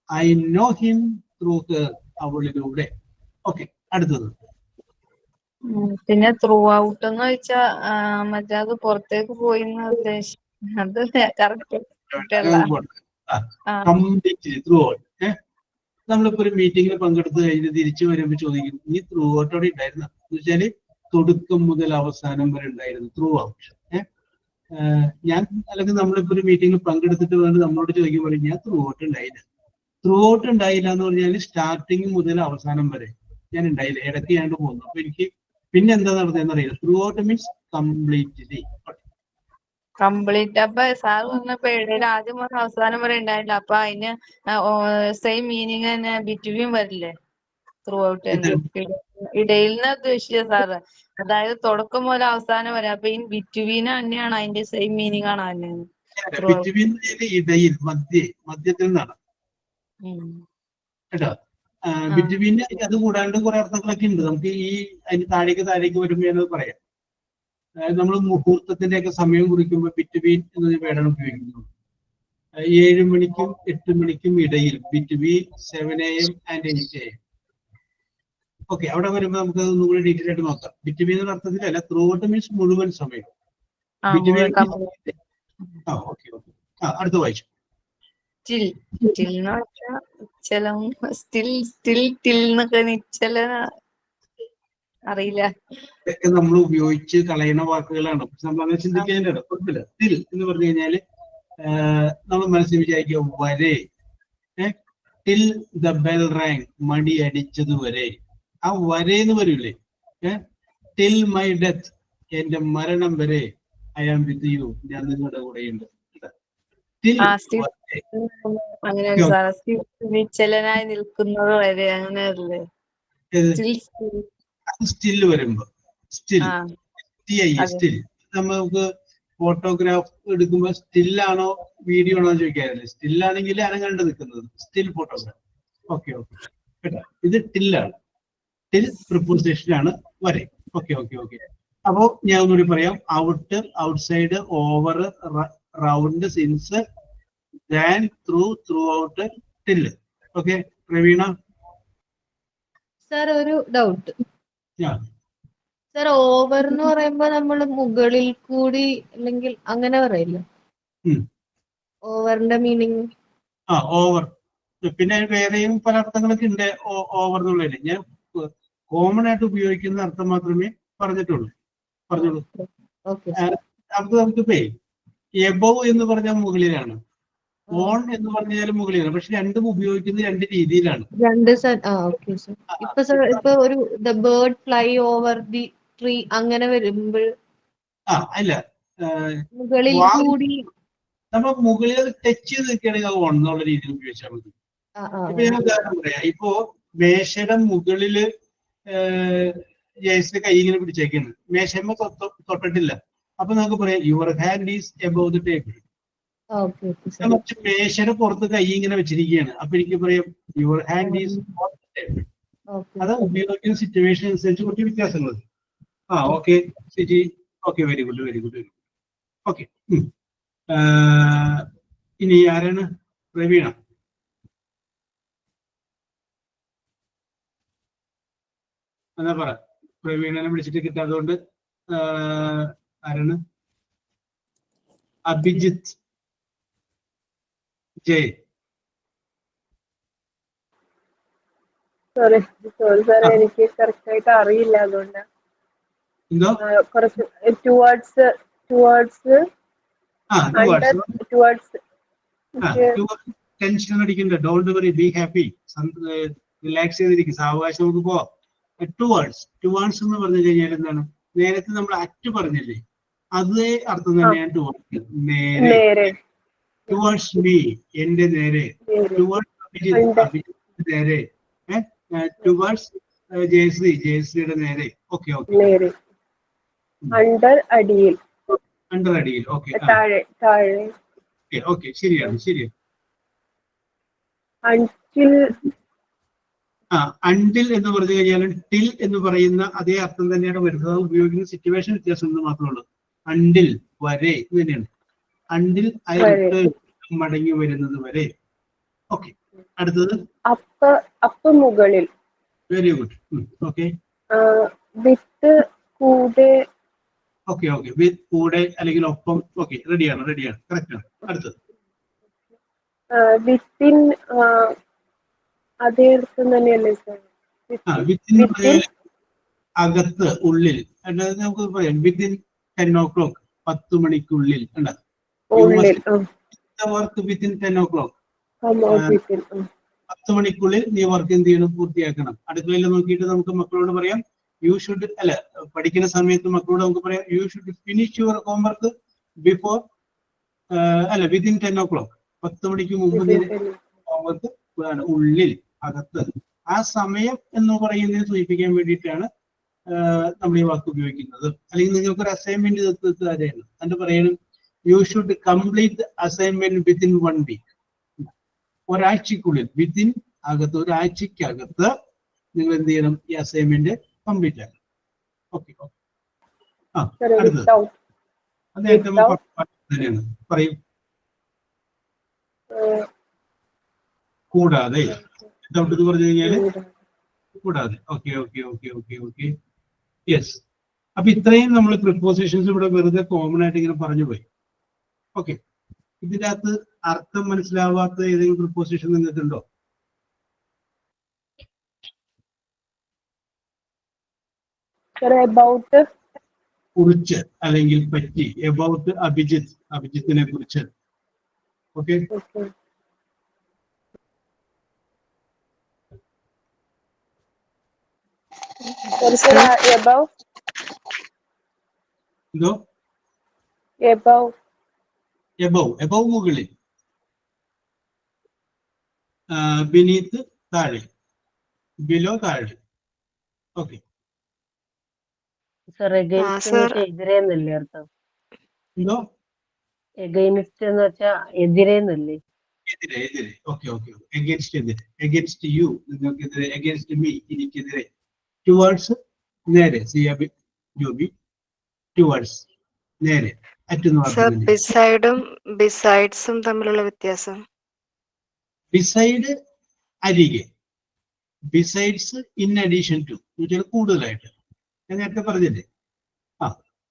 I know him through her, അവളിലൂടെ. ഓക്കെ. അടുത്തത് പിന്നെ ത്രൂ ഔട്ട് എന്ന് വെച്ചാ മറ്റേ അത് പുറത്തേക്ക് പോയി ഉദ്ദേശിക്കും. അത് കറക്റ്റ് ത്രൂ ഔട്ട്. നമ്മളിപ്പോ ഒരു മീറ്റിംഗിൽ പങ്കെടുത്ത് കഴിഞ്ഞ് തിരിച്ചു വരുമ്പോൾ ചോദിക്കും, നീ ത്രൂ ഔട്ടോടെ ഉണ്ടായിരുന്ന എന്ന് വെച്ചാല് തുടക്കം മുതൽ അവസാനം വരെ ഉണ്ടായിരുന്നു ത്രൂ ഔട്ട്. ഞാൻ അല്ലെങ്കിൽ നമ്മളിപ്പോ ഒരു മീറ്റിംഗിൽ പങ്കെടുത്തിട്ട് വേണ്ടി നമ്മളോട് ചോദിക്കുമ്പോൾ ഞാൻ ത്രൂ ഔട്ട് ഉണ്ടായില്ല. ത്രൂ ഔട്ട് ഉണ്ടായില്ല എന്ന് പറഞ്ഞാൽ സ്റ്റാർട്ടിങ് മുതൽ അവസാനം വരെ ഞാൻ ഉണ്ടായില്ല, ഇടയ്ക്ക് ഞാൻ പോകുന്നു. അപ്പൊ എനിക്ക് പിന്നെ എന്താ നടന്നതെന്ന് അറിയില്ല. Through out means completely. Complete അപ്പൊ സാർ പറഞ്ഞപ്പോ ഇടയിൽ ആദ്യം മുതൽ അവസാനം വരെ ഉണ്ടായില്ല. അപ്പൊ അതിന് സെയിം മീനിങ് തന്നെ ബിറ്റ്വീൻ വരില്ലേ? ത്രൂ ഔട്ട് തന്നെ ഇടയിൽ നിന്ന് ഉദ്ദേശിച്ച സാറ്, അതായത് തുടക്കം മുതൽ അവസാനം വരെ. അപ്പൊ ഈ ബിറ്റ്വീൻ തന്നെയാണ് അതിന്റെ സെയിം മീനിങ് ആണ് തന്നെ ത്രൂ ഔട്ട്. ബിറ്റ്വീൻ ഇടയിൽ, മധ്യത്തിൽ നിന്നാണ് കേട്ടോ. ബിറ്റ്വീൻ അത് കൂടാണ്ട് കുറെ അർത്ഥങ്ങളൊക്കെ ഉണ്ട്. നമുക്ക് ഈ അതിന് താഴേക്ക് വരുമ്പോൾ പറയാം. അതായത് നമ്മൾ മുഹൂർത്തത്തിന്റെ ഒക്കെ സമയം കുറിക്കുമ്പോൾ ബിറ്റ്വീൻ എന്ന വേർഡാണ് ഉപയോഗിക്കുന്നത്. 7 മണിക്കും 8 മണിക്കും ഇടയിൽ, between 7 AM and 8 AM. Okay, അവിടെ വരുമ്പോൾ നമുക്ക് ഒന്നുകൂടി ഡീറ്റെയിൽ ആയിട്ട് നോക്കാം. ബിറ്റ്വീൻ എന്ന അർത്ഥത്തിലല്ല, ത്രൂ ഔട്ട് മീൻസ് മുഴുവൻ സമയം. അടുത്ത വായിച്ചു. അറിയില്ല, ഇതൊക്കെ നമ്മൾ ഉപയോഗിച്ച് കളയുന്ന വാക്കുകളാണ്. നമ്മൾ ചിന്തിക്കേണ്ടത് കുഴപ്പമില്ല. ടിൽ എന്ന് പറഞ്ഞു കഴിഞ്ഞാല് നമ്മൾ മനസ്സിൽ വിചാരിക്കുക വരെ. ടിൽ ദ ബെൽ റാങ്, മണി അടിച്ചത് വരെ. ആ വരെ എന്ന് വരൂലേ? ടിൽ മൈ ഡെത്ത്, എന്റെ മരണം വരെ. ഐ ആം വിത്ത് യു, ഞാൻ നിങ്ങളുടെ കൂടെയുണ്ട്. നിശ്ചലനായി നിൽക്കുന്നത് വരെ, അങ്ങനെയല്ലേ? സ്റ്റിൽ വരുമ്പോ സ്റ്റിൽ നമുക്ക് ഫോട്ടോഗ്രാഫ് എടുക്കുമ്പോ സ്റ്റില്ലാണോ വീഡിയോ ആണോ ചോദിക്കാറില്ലേ? സ്റ്റില്ലാണെങ്കിൽ അനങ്ങാണ്ട് നിൽക്കുന്നത് സ്റ്റിൽ ഫോട്ടോഗ്രാഫ്. ഓക്കെ കേട്ടോ, ഇത് ടില്ലാണ്. ടിൽ പ്രിപ്പോസിഷൻ ആണ്, വരെ. ഓക്കെ. അപ്പോ ഞാൻ ഒന്നുകൂടി പറയാം. Out, outside, over, round, since, than, through out, till. Okay Praveena? Sir ഒരു ഡൗട്ട്. സാർ ഓവർ എന്ന് പറയുമ്പോ നമ്മൾ മുകളിൽ കൂടി അല്ലെങ്കിൽ അങ്ങനെ പറയില്ല? ഓവറിന്റെ മീനിങ് ഓവർ. പിന്നെ വേറെയും പല അർത്ഥങ്ങളൊക്കെ ഉണ്ട് ഓവർ എന്നുള്ളതിന്. ഞാൻ കോമൺ ആയിട്ട് ഉപയോഗിക്കുന്ന അർത്ഥം മാത്രമേ പറഞ്ഞോളൂ. അത് നമുക്കിപ്പോ എബവ് എന്ന് പറഞ്ഞാൽ മുകളിലാണ്, ഓൺ എന്ന് പറഞ്ഞാലും മുകളിലാണ്. പക്ഷെ രണ്ടും ഉപയോഗിക്കുന്നത് രണ്ട് രീതിയിലാണ്. ഇപ്പൊ ഒരു the bird fly over the tree അങ്ങനെ വരുമ്പോൾ അല്ല, മുകളിൽ കൂടി നമ്മൾ മുകളിൽ ടച്ച് ചെയ്ത് നിൽക്കുകയാണെങ്കിൽ അത് ഓൺ എന്നുള്ള രീതിയിൽ ഉപയോഗിച്ചാൽ മതി. ഇപ്പൊ ഞാൻ ഉദാഹരണം പറയാം. ഇപ്പോ മേശയുടെ മുകളില് ജയസിന്റെ കൈ ഇങ്ങനെ പിടിച്ചേക്കാണ്, മേശമ്മ തൊട്ടിട്ടില്ല. അപ്പൊ നമുക്ക് പറയാം your hand is above the table. മേശയുടെ പുറത്ത് കൈ ഇങ്ങനെ വെച്ചിരിക്കുകയാണ്, അപ്പൊ എനിക്ക് പറയാം your hand is on the table. അത് ഉപയോഗിക്കുന്ന സിറ്റുവേഷൻ അനുസരിച്ച് കുറച്ച് വ്യത്യാസങ്ങൾ. Okay Siji. Okay, very good. Okay, ഇനി ആരാണ്? പ്രവീണ. എന്നാ പറ. പ്രവീണനെ വിളിച്ചിട്ട് കിട്ടാത്തതുകൊണ്ട് ആരാണ്? അഭിജിത്ത് ജയ്. സോറി സാറേ, എനിക്ക് കറക്റ്റ് ആയിട്ട് അറിയില്ല, അതുകൊണ്ട് കുറച്ച് ടുവേർഡ്സ് ടെൻഷൻ അടിക്കണ്ട. Don't worry, be happy, relax ചെയ്തിരിക്കും, സാവകാശം നമുക്ക് പോവാം. ടുവേർഡ്സ് എന്ന് പറഞ്ഞു കഴിഞ്ഞാൽ എന്താണ്? നേരത്തെ നമ്മൾ അറ്റ് പറഞ്ഞില്ലേ, അതേ അർത്ഥം തന്നെയാണ് ടുവേർഡ്സ്. നേരെ, ടുവേർഡ്സ് മീ, എന്റെ നേരെ. ടുവേർഡ്സ് അഭിജിത്ത് നേരെ. ടുവേർഡ്സ് ജയശ്രീയുടെ നേരെ. ഓക്കെ. അണ്ടർ അടിയിൽ. ഓക്കെ. ഓക്കെ, ശരിയാണ്. അണ്ടിൽ എന്ന് പറഞ്ഞു കഴിഞ്ഞാൽ ടിൽ എന്ന് പറയുന്ന അതേ അർത്ഥം തന്നെയാണ് വരുന്നത്. അത് ഉപയോഗിക്കുന്ന സിറ്റുവേഷൻ വ്യത്യാസം മാത്രമേ ഉള്ളൂ. അണ്ടിൽ, വരെ തന്നെയാണ്. അണ്ടിൽ മടങ്ങി വരുന്നത് വരെ. ഓക്കെ, അടുത്തത് അപ്പ് മുകളിൽ. Very good. ഓക്കെ. വിത്ത് കൂടെ. ഓക്കെ, വിത്ത് കൂടെ അല്ലെങ്കിൽ ഒപ്പം. ഓക്കെ, റെഡിയാണ്. കറക്റ്റ് ആണ്. അടുത്തത് വിത്തിൻ. അതേ അർത്ഥം തന്നെയല്ലേ സാർ? വിത്തിൻ അകത്ത്, ഉള്ളിൽ. നമുക്ക് പറയാം വിത്തിൻ 10 o'clock, 10 മണിക്കുള്ളിൽ. Work within 10 o'clock. 10 മണിക്കുള്ളിൽ നീ വർക്ക് എന്ത് ചെയ്യണം? പൂർത്തിയാക്കണം. അടുക്കളയിൽ നോക്കിയിട്ട് നമുക്ക് മക്കളോട് പറയാം പഠിക്കുന്ന സമയത്ത് മക്കളോട് നമുക്ക് പറയാം you should finish your homework before അല്ല വിത്തിൻ 10 o'clock, 10 മണിക്ക് മുമ്പ് ഉള്ളിൽ, അകത്ത്. ആ സമയം എന്ന് പറയുന്നതിനെ സൂചിപ്പിക്കാൻ വേണ്ടിയിട്ടാണ് നമ്മൾ ഈ വാക്ക് ഉപയോഗിക്കുന്നത്. അല്ലെങ്കിൽ നിങ്ങൾക്ക് ഒരു അസൈൻമെന്റ് തരാണ്, അതിന്റെ പറയണം you should complete assignment within 1 week. ഒരാഴ്ചക്കുള്ളിൽ, വിത്തിൻ അകത്ത്, ഒരാഴ്ചക്കകത്ത് നിങ്ങൾ എന്ത് ചെയ്യണം? ഈ അസൈൻമെന്റ് കംപ്ലീറ്റ് ആക്കണം. ഓക്കെ. ആ, അടുത്തത് അദ്ദേഹത്തെ തന്നെയാണ്. പറയും. കൂടാതെ ഡൗട്ട് എന്ന് പറഞ്ഞു കഴിഞ്ഞാല് കൂടാതെ. ഓക്കെ. യെസ്. അപ്പൊ ഇത്രയും നമ്മൾ പ്രിപ്പോസിഷൻസ് ഇവിടെ വെറുതെ കോമൺ ആയിട്ട് ഇങ്ങനെ പറഞ്ഞു പോയി. ഓക്കെ. ഇതിന്റെ അകത്ത് അർത്ഥം മനസ്സിലാവാത്ത ഏതെങ്കിലും പ്രിപ്പോസിഷൻ നിങ്ങൾക്കുണ്ടോ? കുറിച്ച് അല്ലെങ്കിൽ പറ്റി. എബൌട്ട് അഭിജിത്ത്, അഭിജിത്തിനെ കുറിച്ച്. ഓക്കെ. എന്തോ? എബവ് മുകളിൽ, ബിനീത്ത് താഴെ, ബിലോ താഴെ. ഓക്കെ. സർ എഗൈൻസ്റ്റ് എതിരെന്നല്ലേ അർത്ഥം? എന്തോ? എഗൈൻസ്റ്റ് എന്ന് വെച്ചാ എതിരെന്നല്ലേ? എതിരെ. ഓക്കെ. എഗൈൻസ്റ്റ് എതിരെ, എഗൈൻസ്റ്റ് യു നിങ്ങൾക്കെതിരെ, എഗൈൻസ്റ്റ് മീ എനിക്കെതിരെ. ടുവേർഡ്സ് നേരെ, ജോബി. ടുവേർഡ്സ് നേരെ. ബിസൈഡും ബിസൈഡ്സും തമ്മിലുള്ള വ്യത്യാസം? ബിസൈഡ് അരികെ, ബിസൈഡ്സ് ഇൻ അഡീഷൻ ടു, കൂടുതലായിട്ട്. ഞാൻ നേരത്തെ പറഞ്ഞില്ലേ?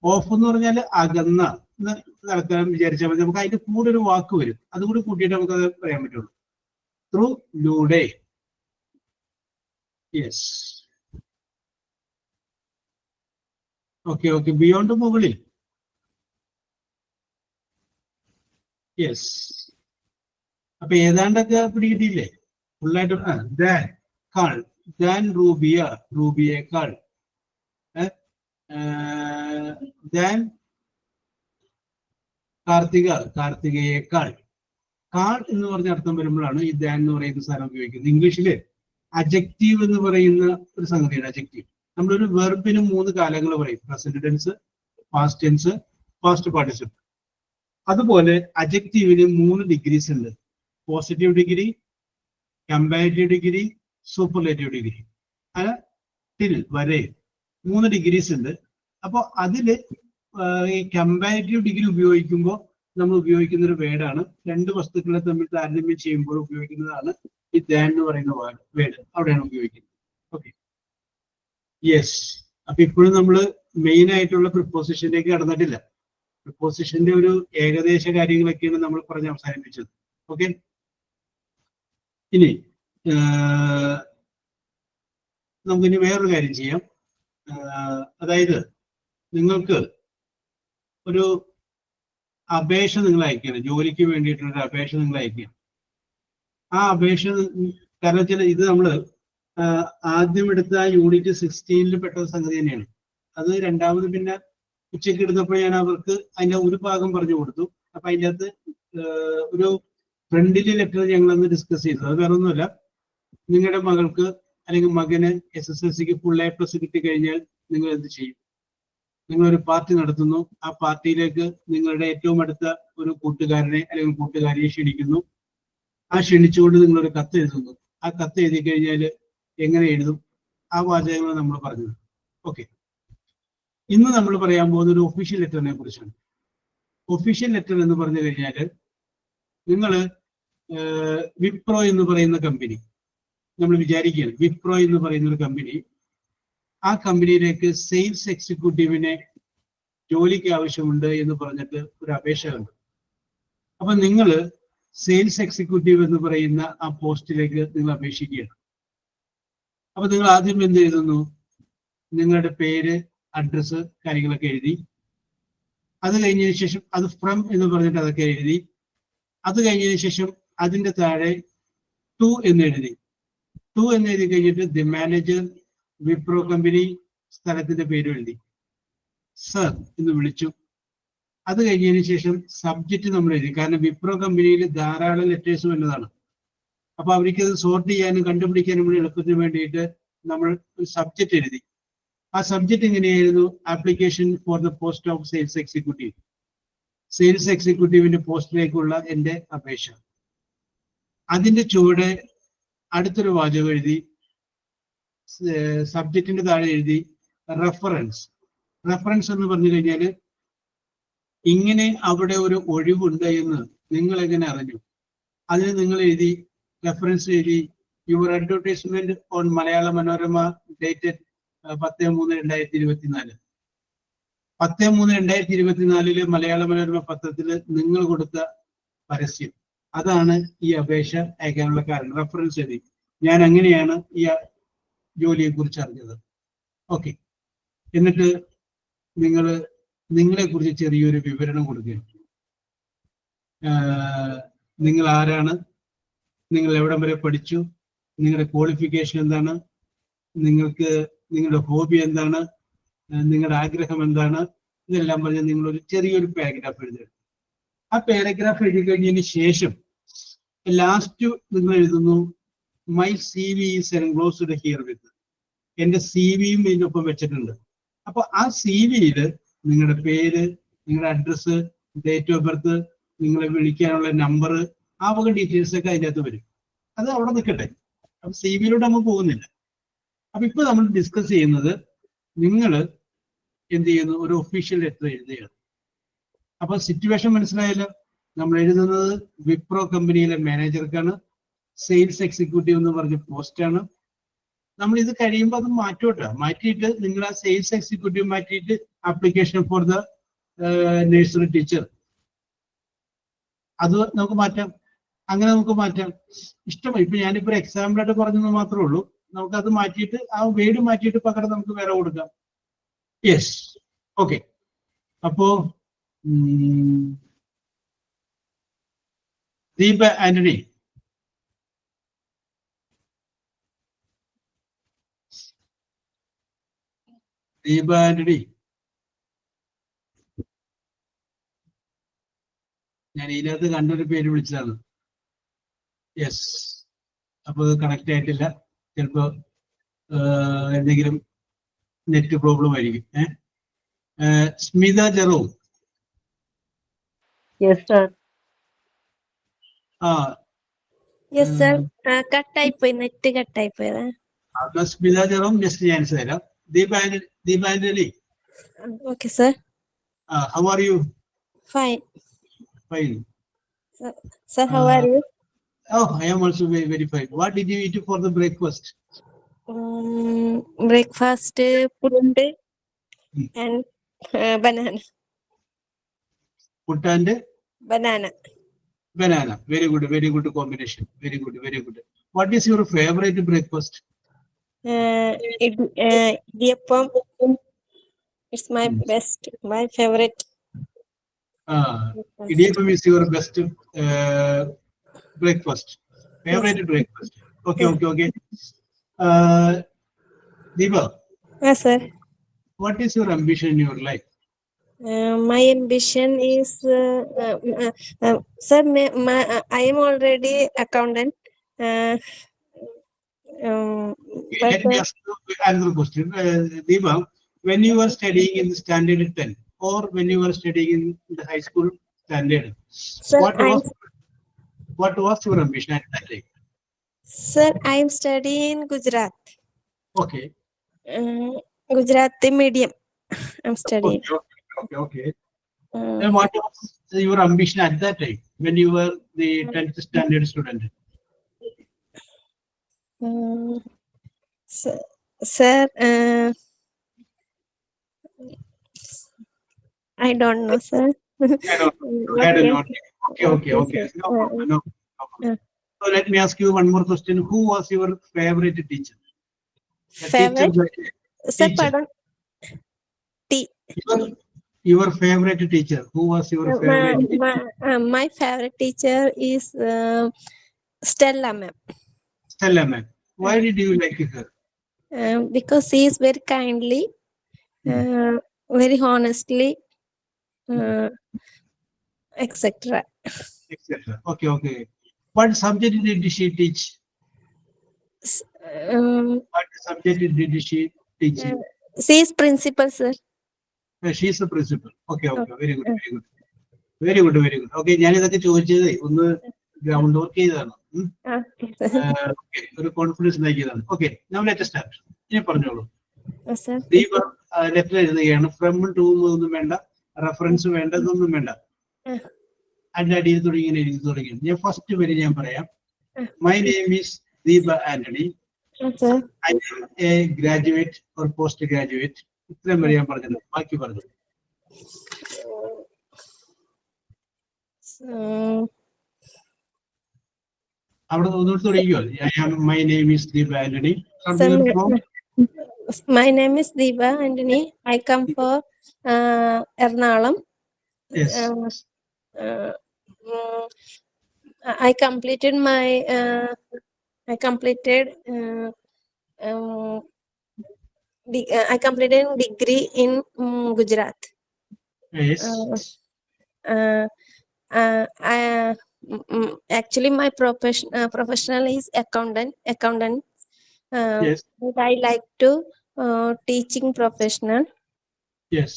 ഓഫ് എന്ന് പറഞ്ഞാൽ അകന്ന നടക്കാൻ വിചാരിച്ചാൽ മതി. നമുക്ക് അതിന്റെ കൂടെ ഒരു വാക്ക് വരും, അതുകൂടി കൂട്ടിയിട്ട് നമുക്ക് അത് പറയാൻ പറ്റുള്ളൂ. ത്രൂ, ലൂടെ. യെസ്. ഓക്കെ. ബിയോണ്ട് മുകളിൽ. യെസ്. അപ്പൊ ഏതാണ്ടൊക്കെ പിടികിട്ടിയില്ലേ? ഫുള്ളായിട്ട്. ദാൻ റൂബിയേക്കാൾ. ദാൻ കാർത്തികയേക്കാൾ. കാൾ എന്ന് പറഞ്ഞ അർത്ഥം വരുമ്പോഴാണ് ഈ ദാൻ എന്ന് പറയുന്ന സാധനം ഉപയോഗിക്കുന്നത്. ഇംഗ്ലീഷില് അജക്റ്റീവ് എന്ന് പറയുന്ന ഒരു സംഗതിയാണ് അജക്റ്റീവ്. നമ്മളൊരു വെർബിന് 3 കാലങ്ങൾ പറയും: present tense, past tense, past participle. അതുപോലെ അജക്റ്റീവിന് 3 ഡിഗ്രീസ് ഉണ്ട്: positive degree, comparative degree, superlative degree. Till വരെ 3 ഡിഗ്രീസ് ഉണ്ട്. അപ്പോൾ അതില് ഈ കമ്പാരിറ്റീവ് ഡിഗ്രി ഉപയോഗിക്കുമ്പോൾ നമ്മൾ ഉപയോഗിക്കുന്ന ഒരു വേർഡാണ്, 2 വസ്തുക്കളെ തമ്മിൽ താരതമ്യം ചെയ്യുമ്പോൾ ഉപയോഗിക്കുന്നതാണ് ഈ ദാൻ എന്ന് പറയുന്ന വേർഡ്. അവിടെയാണ് ഉപയോഗിക്കുന്നത്. ഓക്കെ. യെസ്. അപ്പൊ ഇപ്പോഴും നമ്മൾ മെയിൻ ആയിട്ടുള്ള പ്രിപ്പോസിഷനിലേക്ക് കടന്നിട്ടില്ല. പ്രിപ്പോസിഷന്റെ ഒരു ഏകദേശ കാര്യങ്ങളൊക്കെയാണ് നമ്മൾ പറഞ്ഞ് അവസാനിപ്പിച്ചത്. ഓക്കെ. ഇനി നമുക്കിനി വേറൊരു കാര്യം ചെയ്യാം. അതായത് നിങ്ങൾക്ക് ഒരു അപേക്ഷ നിങ്ങൾ അയക്കണം, ജോലിക്ക് വേണ്ടിയിട്ടുള്ളൊരു അപേക്ഷ നിങ്ങൾ അയക്കണം. ആ അപേക്ഷ, കാരണം വെച്ചാൽ ഇത് നമ്മൾ ആദ്യം എടുത്ത യൂണിറ്റ് 16 പെട്ട സംഗതി തന്നെയാണ്. അത് രണ്ടാമത് പിന്നെ ഉച്ചയ്ക്ക് എടുത്തപ്പോൾ ഞാൻ അവർക്ക് അതിന്റെ ഒരു ഭാഗം പറഞ്ഞു കൊടുത്തു. അപ്പൊ അതിൻ്റെ അകത്ത് ഒരു ഫ്രണ്ടിലെ ലെറ്റർ ഞങ്ങളന്ന് ഡിസ്കസ് ചെയ്തത്. അത് വേറെ ഒന്നുമല്ല, നിങ്ങളുടെ മകൾക്ക് അല്ലെങ്കിൽ മകന് SSLCക്ക് ഫുൾ A+ കിട്ടിക്കഴിഞ്ഞാൽ നിങ്ങൾ എന്ത് ചെയ്യും? നിങ്ങളൊരു പാർട്ടി നടത്തുന്നു. ആ പാർട്ടിയിലേക്ക് നിങ്ങളുടെ ഏറ്റവും അടുത്ത ഒരു കൂട്ടുകാരനെ അല്ലെങ്കിൽ കൂട്ടുകാരിയെ ക്ഷണിക്കുന്നു. ആ ക്ഷണിച്ചുകൊണ്ട് നിങ്ങളൊരു കത്ത് എഴുതുന്നു. ആ കത്ത് എഴുതി കഴിഞ്ഞാൽ എങ്ങനെ എഴുതും? ആ വാചകങ്ങൾ നമ്മൾ പറഞ്ഞത്. ഓക്കെ. ഇന്ന് നമ്മൾ പറയാൻ പോകുന്ന ഒരു ഒഫീഷ്യൽ ലെറ്ററിനെ കുറിച്ചാണ്. ഒഫീഷ്യൽ ലെറ്റർ എന്ന് പറഞ്ഞു കഴിഞ്ഞാൽ, നിങ്ങൾ വിപ്രോ എന്ന് പറയുന്ന കമ്പനി, നമ്മൾ വിചാരിക്കുകയാണ് വിപ്രോ എന്ന് പറയുന്ന ഒരു കമ്പനി, ആ കമ്പനിയിലേക്ക് സെയിൽസ് എക്സിക്യൂട്ടീവിനെ ജോലിക്ക് ആവശ്യമുണ്ട് എന്ന് പറഞ്ഞിട്ട് ഒരു അപേക്ഷ ഉണ്ട്. അപ്പൊ നിങ്ങൾ സെയിൽസ് എക്സിക്യൂട്ടീവ് എന്ന് പറയുന്ന ആ പോസ്റ്റിലേക്ക് നിങ്ങൾ അപേക്ഷിക്കുകയാണ്. അപ്പൊ നിങ്ങൾ ആദ്യം എന്ത് എഴുതുന്നു? നിങ്ങളുടെ പേര്, അഡ്രസ്സ്, കാര്യങ്ങളൊക്കെ എഴുതി. അത് കഴിഞ്ഞതിന് ശേഷം അത് ഫ്രം എന്ന് പറഞ്ഞിട്ട് അതൊക്കെ എഴുതി. അത് കഴിഞ്ഞതിന് ശേഷം അതിന്റെ താഴെ ടു എന്ന് എഴുതി. ടു എന്ന് എഴുതി കഴിഞ്ഞിട്ട് ദി മാനേജർ, വിപ്രോ കമ്പനി, സ്ഥലത്തിന്റെ പേര് എഴുതി. സർ എന്ന് വിളിച്ചു. അത് കഴിഞ്ഞതിന് ശേഷം സബ്ജക്റ്റ് നമ്മൾ എഴുതി. കാരണം വിപ്രോ കമ്പനിയിൽ ധാരാളം ലെറ്റേഴ്സ് വന്നതാണ്. അപ്പൊ അവർക്ക് അത് സോർട്ട് ചെയ്യാനും കണ്ടുപിടിക്കാനും കൂടി എളുപ്പത്തിന് വേണ്ടിയിട്ട് നമ്മൾ ഒരു സബ്ജക്റ്റ് എഴുതി. ആ സബ്ജക്റ്റ് എങ്ങനെയായിരുന്നു? Application for the post of sales executive. Sales എക്സിക്യൂട്ടീവിന്റെ പോസ്റ്റിലേക്കുള്ള എൻ്റെ അപേക്ഷ. അതിന്റെ ചുവടെ അടുത്തൊരു വാചകം എഴുതി. സബ്ജക്റ്റിന്റെ താഴെ എഴുതി റെഫറൻസ്. റെഫറൻസ് എന്ന് പറഞ്ഞു കഴിഞ്ഞാൽ ഇങ്ങനെ അവിടെ ഒരു ഒഴിവുണ്ട് എന്ന് നിങ്ങൾ എങ്ങനെ അറിഞ്ഞു? അതിന് നിങ്ങൾ എഴുതി, റെഫറൻസ് എഴുതി, your advertisement on Malayala Manorama dated 10/3/2024. 10/3/2024 Malayala Manorama പത്രത്തിൽ നിങ്ങൾ കൊടുത്ത പരസ്യം. അതാണ് ഈ അപേക്ഷ അയക്കാനുള്ള കാരണം. റെഫറൻസ് എഴുതി. ഞാൻ അങ്ങനെയാണ് ഈ ജോലിയെ കുറിച്ച് അറിഞ്ഞത്. ഓക്കെ. എന്നിട്ട് നിങ്ങളെ കുറിച്ച് ചെറിയൊരു വിവരണം കൊടുക്കുകയാണ്. നിങ്ങൾ ആരാണ്? നിങ്ങൾ എവിടം വരെ പഠിച്ചു? നിങ്ങളുടെ ക്വാളിഫിക്കേഷൻ എന്താണ്? നിങ്ങളുടെ ഹോബി എന്താണ്? നിങ്ങളുടെ ആഗ്രഹം എന്താണ്? ഇതെല്ലാം പറഞ്ഞ് നിങ്ങളൊരു ചെറിയൊരു പാരഗ്രാഫ് എഴുതുക. ആ പാരഗ്രാഫ് എഴുതി കഴിഞ്ഞതിന് ശേഷം ലാസ്റ്റ് നിങ്ങൾ എഴുതുന്നു my CV is enclosed here with. എൻ്റെ CV-യും ഇതിനൊപ്പം വെച്ചിട്ടുണ്ട്. അപ്പൊ ആ CV-യിൽ നിങ്ങളുടെ പേര്, നിങ്ങളുടെ അഡ്രസ്സ്, ഡേറ്റ് ഓഫ് ബർത്ത്, നിങ്ങളെ വിളിക്കാനുള്ള നമ്പർ, ആ വക ഡീറ്റെയിൽസ് ഒക്കെ അതിൻ്റെ അകത്ത് വരും. അത് അവിടെ നിൽക്കട്ടെ. അപ്പൊ CV-യിലോട്ട് നമ്മൾ പോകുന്നില്ല. അപ്പൊ ഇപ്പൊ നമ്മൾ ഡിസ്കസ് ചെയ്യുന്നത് നിങ്ങൾ എന്ത് ചെയ്യുന്നു? ഒരു ഒഫീഷ്യൽ ലെറ്റർ എഴുതുകയാണ്. അപ്പൊ സിറ്റുവേഷൻ മനസ്സിലായല്ലോ. നമ്മൾ എഴുതുന്നത് വിപ്രോ കമ്പനിയിലെ മാനേജർക്കാണ്. സെയിൽസ് എക്സിക്യൂട്ടീവ് എന്ന് പറഞ്ഞ പോസ്റ്റാണ്. നമ്മൾ ഇത് കഴിയുമ്പോൾ അത് മാറ്റിയിട്ട് നിങ്ങൾ ആ സെയിൽസ് എക്സിക്യൂട്ടീവ് മാറ്റിയിട്ട് application for the nursery teacher, അത് നമുക്ക് മാറ്റാം. അങ്ങനെ നമുക്ക് മാറ്റാം. ഇഷ്ടമായി. ഇപ്പൊ ഞാനിപ്പോ ഒരു എക്സാമ്പിൾ ആയിട്ട് പറഞ്ഞെന്ന് മാത്രമേ ഉള്ളൂ. നമുക്കത് മാറ്റിയിട്ട് ആ വേർഡ് മാറ്റിയിട്ട് പകരം നമുക്ക് വേറെ കൊടുക്കാം. Yes, okay. അപ്പോ ദീപ ആന്റണി, ഞാൻ ഇതിനകത്ത് കണ്ടൊരു പേര് വിളിച്ചതാണ്. യെസ്. അപ്പൊ അത് കണക്ട് ആയിട്ടില്ല. ചിലപ്പോ എന്തെങ്കിലും നെറ്റ് പ്രോബ്ലം ആയിരിക്കും. Smitha Jero. Yes sir. Yes sir. കട്ടായി പോയി, നെറ്റ് കട്ടായി പോയതാ. സ്മിത ജെറോ ജസ്റ്റ് ഞാൻ തരാം. Deepanjali. Okay sir. How are you? Fine. Fine. Sir, how are you? Oh, I am also very, very fine. What did you eat for the breakfast? Breakfast, puttu and banana. Put and Banana. Banana. Very good combination. Very good. What is your favorite breakfast? Idiyappam. It's my best, my favorite. Idiyappam is your best breakfast. Favorite breakfast. Okay. Deepa. Yes, sir. What is your ambition in your life? My ambition is, sir, I am already accountant. Let me ask you another question. Deepa, when you were studying in standard 10 or when you were studying in the high school standard, sir, what was your ambition at that time? Sir, I am studying in Gujarat. Okay. Gujarati medium. I'm studying. Okay. Then what was your ambition at that time when you were the 10th standard student? Sir, I don't know, sir. I don't know. Okay. No problem. So let me ask you one more question. Who was your favorite teacher? Favorite? Sir, pardon. Your favorite teacher. Who was your favorite teacher? My favorite teacher is Stella ma'am. Stella ma'am. Why did you like her? Because she is very kindly, very honestly, etc. Etc. Okay. What subject did she teach? What subject did she teach? She is principal, sir. She is the principal. Okay. Very good. Okay, ഞാൻ ഇതൊക്കെ ചോദിച്ചതേ ഒന്ന് ground work ചെയ്തതാണ്. ഒരു confidence ഉണ്ടാക്കിയതാണ്. Okay, now let us start. ഇനി പറഞ്ഞോളൂ. Deepa letter എഴുതുകയാണ്. From to ഒന്നും വേണ്ട, റെഫറൻസ് വേണ്ട, ഇതൊന്നും വേണ്ട. അതിന്റെ അടിയിൽ തുടങ്ങി എഴുതി തുടങ്ങിയാണ്. ഞാൻ ഫസ്റ്റ് വരി ഞാൻ പറയാം. My name is Deepa Antony. I am a graduate or post graduate. ഇത്രയും വരെ ഞാൻ പറഞ്ഞത്. ബാക്കി പറഞ്ഞു. അവിടെ ഒന്നുകൂടി തുടങ്ങിയോ? My name is Deepa Antony. My name is Deepa Antony. I come from Ernakulam. Yes. I completed my degree in Gujarat. Yes. Actually, my professional is accountant. Yes. But I like to teaching professional. Yes.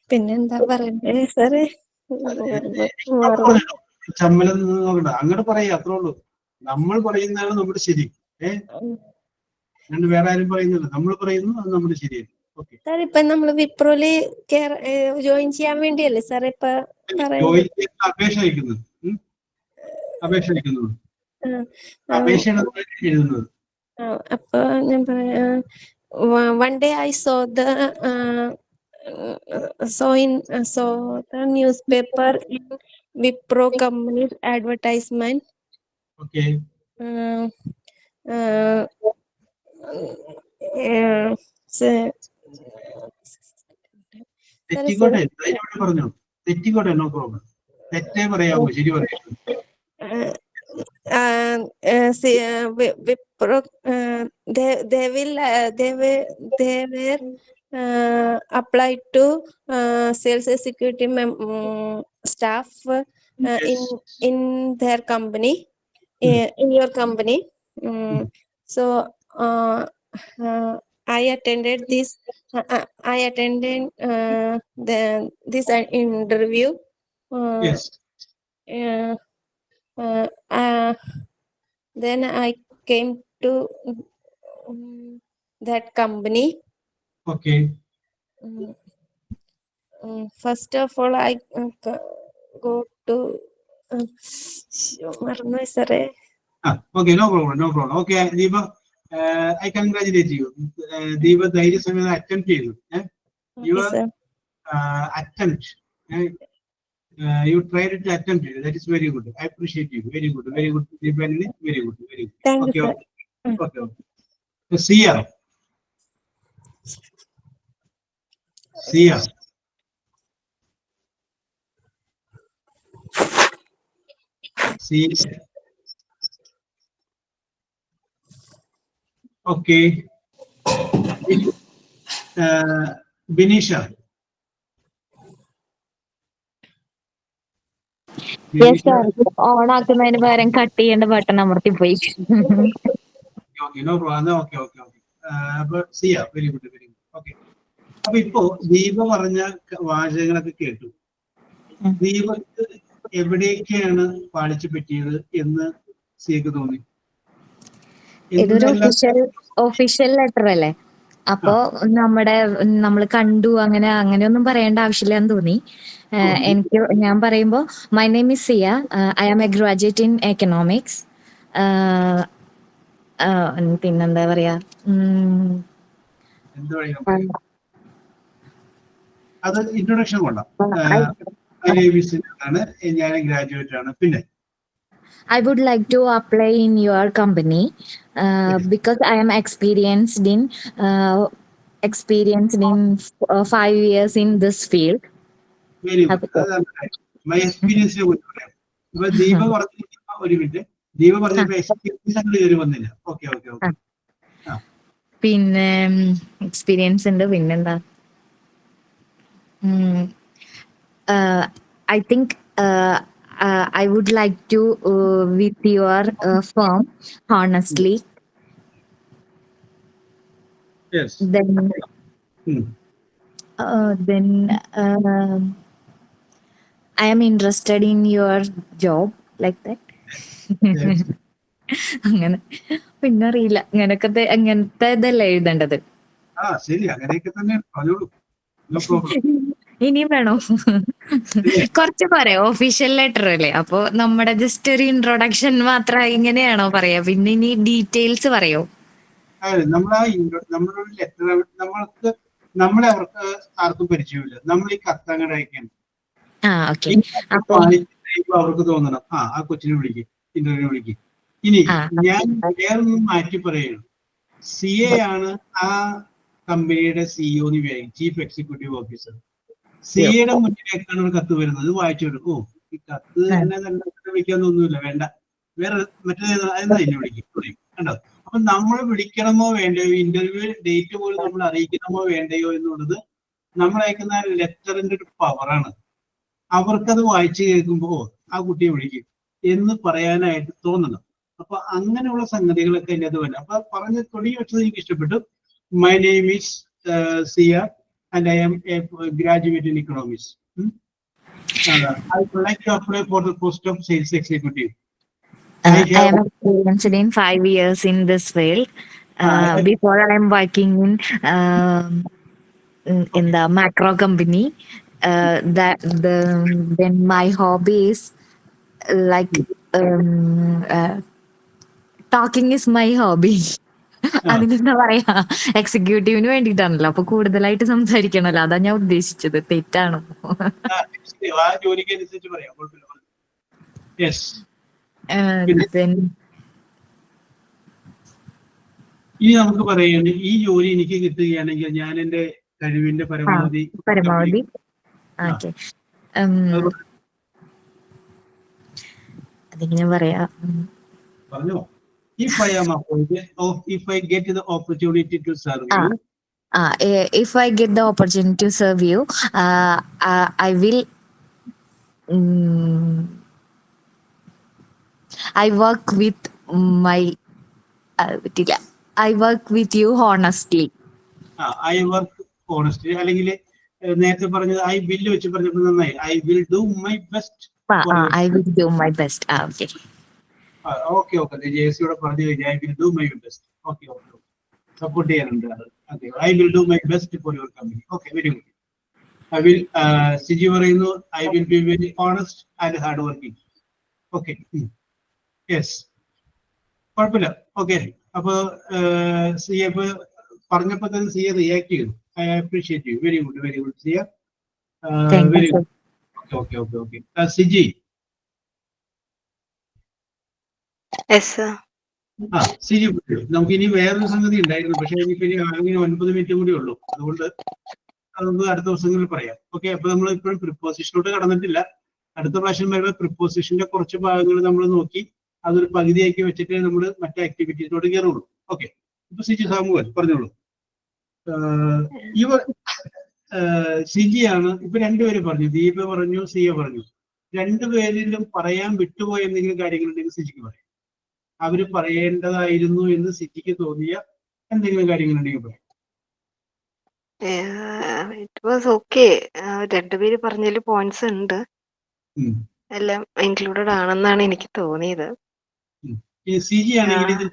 പിന്നെന്താ പറയണ്ടേ സാറേ? ചമ്മലം നോക്കണ്ട, അങ്ങോട്ട് പറയാ, അത്രേ ഉള്ളൂ. നമ്മൾ പറയുന്നതാണ് നമ്മുടെ ശരി. വേറെ ആരും പറയുന്നില്ല, നമ്മൾ പറയുന്നു, അത് നമ്മുടെ ശരിയാണ്. ഓക്കെ സാർ, ഇപ്പൊ നമ്മള് വിപ്രോയില് ജോയിൻ ചെയ്യാൻ വേണ്ടിയല്ലേ സാർ ഇപ്പൊ അപേക്ഷ അയക്കുന്നത്? അപേക്ഷയാണ് എഴുതുന്നത്. അപ്പൊ ഞാൻ പറയാ, one day I saw the newspaper in Wipro company's advertisement. Okay. തെറ്റിക്കോട്ടെ, നോ പ്രോബ്ലം. തെറ്റേ പറയാമോ, ശരി പറയാമോ? Wipro, they were applied to sales executive staff in their company, in your company. So I attended this interview. Yes. Then I came to that company. Okay. First of all, I go to Okay, no problem. Okay, Deepa, I congratulate you. Deepa ധൈര്യസമേതം attempt ചെയ്തു. Your attempt. You tried to attempt it. That is very good. I appreciate you. Very good. Deepa, very good. Thank Okay, you, okay. So, Sia. Okay. Binisha. On ആക്കുന്നതിന് പകരം cut ചെയ്യേണ്ട button അമർത്തി പോയി. Very good. Okay, അപ്പൊ ഇപ്പോ ദീപ പറഞ്ഞ വാചകങ്ങളൊക്കെ കേട്ടു. ദീപക്ക് എവിടെയൊക്കെയാണ് പാളിച്ചു പറ്റിയത് എന്ന് സിയക്ക് തോന്നി? ഇതൊരു ഒഫീഷ്യൽ ലെറ്റർ അല്ലേ, അപ്പോ നമ്മൾ കണ്ടു അങ്ങനെയൊന്നും പറയേണ്ട ആവശ്യമില്ലെന്ന് തോന്നി എനിക്ക്. ഞാൻ പറയുമ്പോ my name is Siya, I am a graduate in economics. പിന്നെന്താ പറയാ, അത് ഇൻട്രൊഡക്ഷൻ കൊള്ളാം. ഞാൻ ഗ്രാജുവേറ്റ് ആണ്. പിന്നെ I would like to apply in your company because I am experienced in 5 years in this field. Very good. My experience കുറിച്ച് പറയാം. ഇപ്പൊ ദീപ പറഞ്ഞ ഒരു മിനിറ്റ്, ദീപ പറഞ്ഞപ്പോ എക്സ്പീരിയൻസ് കയറി വന്നില്ല. ഓക്കെ. പിന്നെ എക്സ്പീരിയൻസ് ഉണ്ട്. പിന്നെന്താ, I think I would like to with your firm, honestly. Yes. Then Hmm. I am interested in your job, like that. Yes. അങ്ങനെ പിന്നെ അറിയില്ല, അങ്ങനത്തെ ഇതല്ലേ എഴുതേണ്ടത്. ശരി, അങ്ങനെയൊക്കെ തന്നെ പറഞ്ഞോളൂ. No problem. ഇനിയും വേണോ? കുറച്ച് പറയാം, ഒഫീഷ്യൽ ലെറ്റർ അല്ലേ, അപ്പൊ നമ്മുടെ ജസ്റ്റ് ഒരു ഇൻട്രൊഡക്ഷൻ മാത്രം ഇങ്ങനെയാണോ പറയാ? പിന്നെ ഇനി ഡീറ്റെയിൽസ് പറയോ? നമ്മളൊരു ലെറ്റർ നമ്മളെ അവർക്ക് ആർക്കും പരിചയമില്ല. നമ്മൾ ഈ കത്തങ്ങനെ അയക്കണം. അപ്പൊ അവർക്ക് തോന്നണം ആ കൊച്ചിനെ വിളിക്കും, ഇന്റർവ്യൂ വിളിക്കും. ഇനി ഞാൻ വേറൊന്നും മാറ്റി പറയുന്നു. CA ആണ് ആ കമ്പനിയുടെ CEO എന്ന് വിചാരിക്കും, ചീഫ് എക്സിക്യൂട്ടീവ് ഓഫീസർ. CAയുടെ മുന്നിലേക്കാണ് ഒരു കത്ത് വരുന്നത്. വായിച്ചു കൊടുക്കും. ഈ കത്ത് തന്നെ വിളിക്കാന്നൊന്നുമില്ല, വേണ്ട, വേറെ മറ്റേതെന്നെ വിളിക്കും കണ്ടോ. അപ്പൊ നമ്മൾ വിളിക്കണമോ വേണ്ടയോ, ഇന്റർവ്യൂ ഡേറ്റ് പോലും നമ്മൾ അറിയിക്കണമോ വേണ്ടയോ എന്നുള്ളത് നമ്മൾ അയക്കുന്ന ലെറ്ററിന്റെ ഒരു പവറാണ്. അവർക്കത് വായിച്ചു കേൾക്കുമ്പോ ആ കുട്ടിയെ വിളിക്കും എന്ന് പറയാനായിട്ട് തോന്നണം. അപ്പൊ അങ്ങനെയുള്ള സംഗതികളൊക്കെ അതിൻ്റെ അത് വരും. അപ്പൊ പറഞ്ഞ് തുടങ്ങി വെച്ചത് എനിക്ക് ഇഷ്ടപ്പെട്ടു. My name is Siya and I am a graduate in economics. I would like to apply for the post of sales executive. I am experienced in 5 years in this field. Before I am working in the macro company. Then my hobby is like talking is my hobby. അതിനെന്താ പറയാ, എക്സിക്യൂട്ടീവിന് വേണ്ടിയിട്ടാണല്ലോ, അപ്പൊ കൂടുതലായിട്ട് സംസാരിക്കണല്ലോ, അതാ ഞാൻ ഉദ്ദേശിച്ചത്. തെറ്റാണോ? ഇനി നമുക്ക് പറയുന്നത്, ഈ ജോലി എനിക്ക് കിട്ടുകയാണെങ്കിൽ ഞാൻ എന്റെ കഴിവിന്റെ പരമാവധി അതിങ്ങനെ പറയാ പറഞ്ഞോ. If I am appointed, or if I get the opportunity to serve you. If I get the opportunity to serve you, I will. I work with my. I work with you honestly. I work honestly. അല്ലെങ്കിൽ നേരത്തെ പറഞ്ഞത് I will വെച്ച് പറഞ്ഞപ്പോൾ നന്നായി. I will do my best. I will do my best. Okay. Okay. JSയുടെ പറഞ്ഞു കഴിഞ്ഞാൽ I will do my best. Okay. Support ചെയ്യാനുണ്ട്. Okay. I will do my best for your company. Okay, very good. I will. Siji പറയുന്നു I will be very honest and hard working. Okay. Yes. കുഴപ്പമില്ല. Okay. അപ്പൊ സിയ പറഞ്ഞപ്പോ തന്നെ Siya react ചെയ്തു. I appreciate you. Very good. Siya. Very good. Okay. Siji. Siji, നമുക്ക് ഇനി വേറൊരു സംഗതി ഉണ്ടായിരുന്നു, പക്ഷെ ഇനിയിപ്പോ അങ്ങനെ 9 മിനിറ്റ് കൂടി ഉള്ളൂ. അതുകൊണ്ട് അതൊന്ന് അടുത്ത ദിവസങ്ങളിൽ പറയാം. ഓക്കെ. അപ്പൊ നമ്മൾ ഇപ്പോഴും പ്രിപ്പോസിഷനോട്ട് കടന്നിട്ടില്ല. അടുത്ത പ്രാവശ്യം വരുമ്പോൾ പ്രിപ്പോസിഷന്റെ കുറച്ച് ഭാഗങ്ങൾ നമ്മൾ നോക്കി അതൊരു പകുതിയാക്കി വെച്ചിട്ട് നമ്മൾ മറ്റേ ആക്ടിവിറ്റീസിലോട്ട് കയറുള്ളൂ. ഓക്കെ. ഇപ്പൊ സിജി സാമുവൽ പറഞ്ഞോളൂ. സിജിയാണ് ഇപ്പൊ രണ്ടുപേര് പറഞ്ഞു, ദീപ പറഞ്ഞു, സിയ പറഞ്ഞു. രണ്ടുപേരിലും പറയാൻ വിട്ടുപോയ എന്തെങ്കിലും കാര്യങ്ങളുണ്ടെങ്കിൽ സിജിക്ക് പറയാം. അവര് പറയേണ്ടതായിരുന്നു എന്ന് സിജിക്ക് തോന്നിയ എന്തെങ്കിലും കാര്യങ്ങളുണ്ടെങ്കിൽ പറയാം. It was okay. രണ്ടുപേര് പറഞ്ഞതിൽ പോയിന്റ്സ് ഉണ്ട്, എല്ലാം ഇൻക്ലൂഡഡ് ആണെന്നാണ് എനിക്ക് തോന്നിയത്. സിജി ആണെങ്കിൽ ഇതിൽ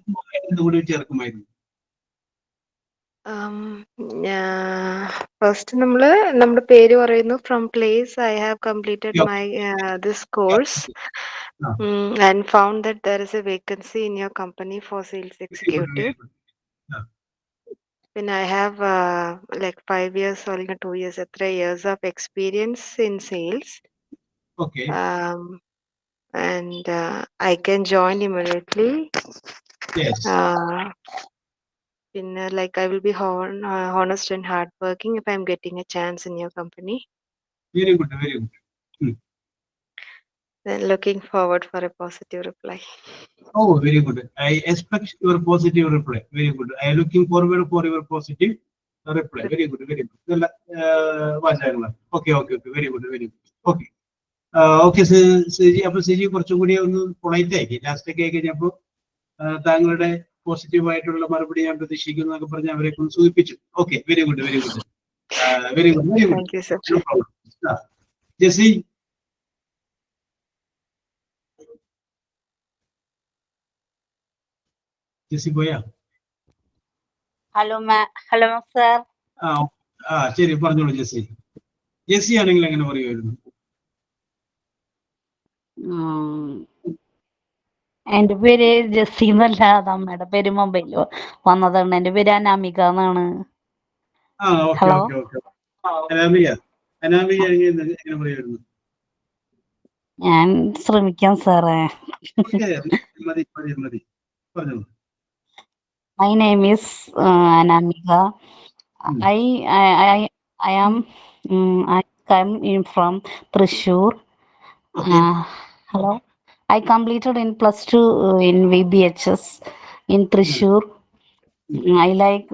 കൂടി ചേർക്കുമായിരുന്നു. ഫസ്റ്റ് നമ്മുടെ പേര് പറയുന്നു. From place I have completed my this course and found that there is a vacancy in your company for sales executive. Then I have like 5 years or 2 years, 3 years of experience in sales. Okay. And I can join immediately. Yes. Like I will be honest and hardworking if I'm getting a chance in your company. Very good. Then looking forward for a positive reply. Oh, very good. I expect your positive reply. Very good. I am looking forward for your positive reply. Very good. Very good. നല്ല വാചകങ്ങളാണ്. Okay, okay, okay. Very good, very good. Okay. Okay Siji, അപ്പൊ സിജി കുറച്ചും കൂടി ഒന്ന് polite ആക്കി ലാസ്റ്റൊക്കെ ആയി കഴിഞ്ഞപ്പോൾ താങ്കളുടെ പോസിറ്റീവ് ആയിട്ടുള്ള മറുപടി ഞാൻ പ്രതീക്ഷിക്കുന്നു എന്നൊക്കെ പറഞ്ഞ് അവരെ ഒന്ന് സൂചിപ്പിച്ചു. Okay, very good, very good, very good, very Thank you, sir. Good. Jessy, Jessy പോയാ? Hello sir. ശരി, പറഞ്ഞോളൂ ജെസി. ജെസി ആണെങ്കിൽ എങ്ങനെ പറയുമായിരുന്നു? എന്റെ പേര് ജെസ്സി എന്നല്ല, അത് അമ്മയുടെ പേര് മൊബൈലിൽ വന്നതാണ്. എന്റെ പേര് അനാമിക എന്നാണ്. ഹലോ. ഞാൻ ശ്രമിക്കാം സാറേ. My name is Anamika. I am I come in from Thrissur. Hello. I completed in +2 in VBHS in Thrissur. I like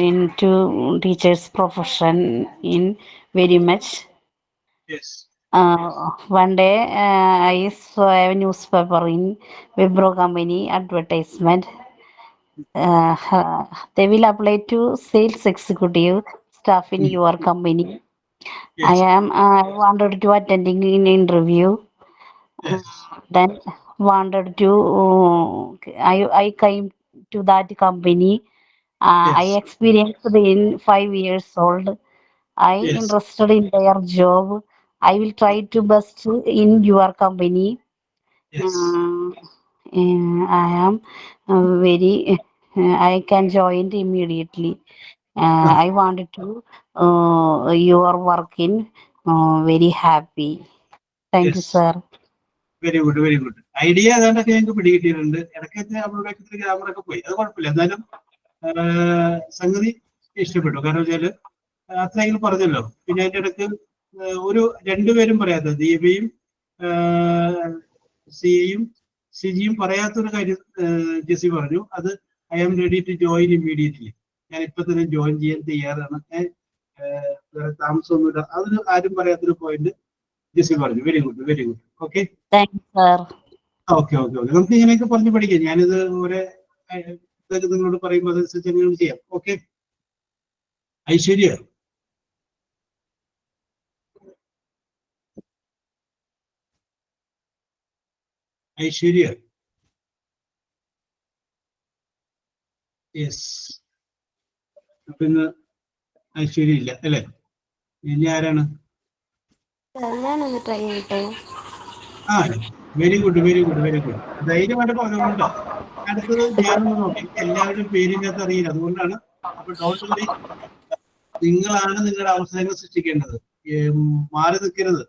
into teachers profession in very much. Yes. One day I saw a newspaper in Wipro company advertisement. They will apply to sales executive staff in your company. Yes. I wanted to attending an interview. Yes. Then wanted to I came to that company. Yes. I experienced in 5 years old. I Yes. interested in their job. I will try to best in your company. Yes. I am very I can join immediately. I wanted to your working very happy. Thank you, Yes. sir. Very good, very good. Idea ഏതാണ്ടൊക്കെ ഞങ്ങൾക്ക് പിടികിട്ടിയിട്ടുണ്ട്. ഇടയ്ക്കൊക്കെ അവരുടെ ഗ്രാമറൊക്കെ പോയി, അത് കുഴപ്പമില്ല. എന്നാലും സംഗതി ഇഷ്ടപ്പെട്ടു. കാരണം വെച്ചാല് അത്രയെങ്കിലും പറഞ്ഞല്ലോ. പിന്നെ അതിന്റെ ഇടയ്ക്ക് ഒരു രണ്ടുപേരും പറയാത്ത ദീപയും സിയും സിജിയും പറയാത്തൊരു കാര്യം ജെസി പറഞ്ഞു. അത് I am ready to join immediately. ഞാൻ ഇപ്പൊ തന്നെ ജോയിൻ ചെയ്യാൻ തയ്യാറാണ്, വേറെ താമസമൊന്നുമില്ല. അതിന് ആരും പറയാത്തൊരു പോയിന്റ് ജെസി പറഞ്ഞു. Very good, very good. Okay, okay, okay, okay. നമുക്ക് ഇങ്ങനെയൊക്കെ പറഞ്ഞു പഠിക്കാം. ഞാനിത് ഓരോ ഇതൊക്കെ നിങ്ങളോട് പറയുമ്പോൾ അതനുസരിച്ച് നിങ്ങൾ ചെയ്യാം. ഓക്കെ. ഐശ്വര്യ, ഐശ്വര്യ, യെസ്. അപ്പൊ ഇന്ന് ഐശ്വര്യ ഇല്ല അല്ലേ? ഇനി ആരാണ്? ഞാനൊന്ന് ട്രൈ ചെയ്യട്ടെ. Very good, very good, very good. ധൈര്യമായിട്ട് പറഞ്ഞുകൊണ്ടോ. അടുത്തത് ഞാനൊന്ന് നോക്കി. എല്ലാവരും പേരിനകത്ത് അറിയില്ല, അതുകൊണ്ടാണ്. അപ്പൊ ഡോണ്ട് വറി, നിങ്ങളാണ് നിങ്ങളുടെ അവസരങ്ങൾ സൃഷ്ടിക്കേണ്ടത്. മാറി നിൽക്കരുത്.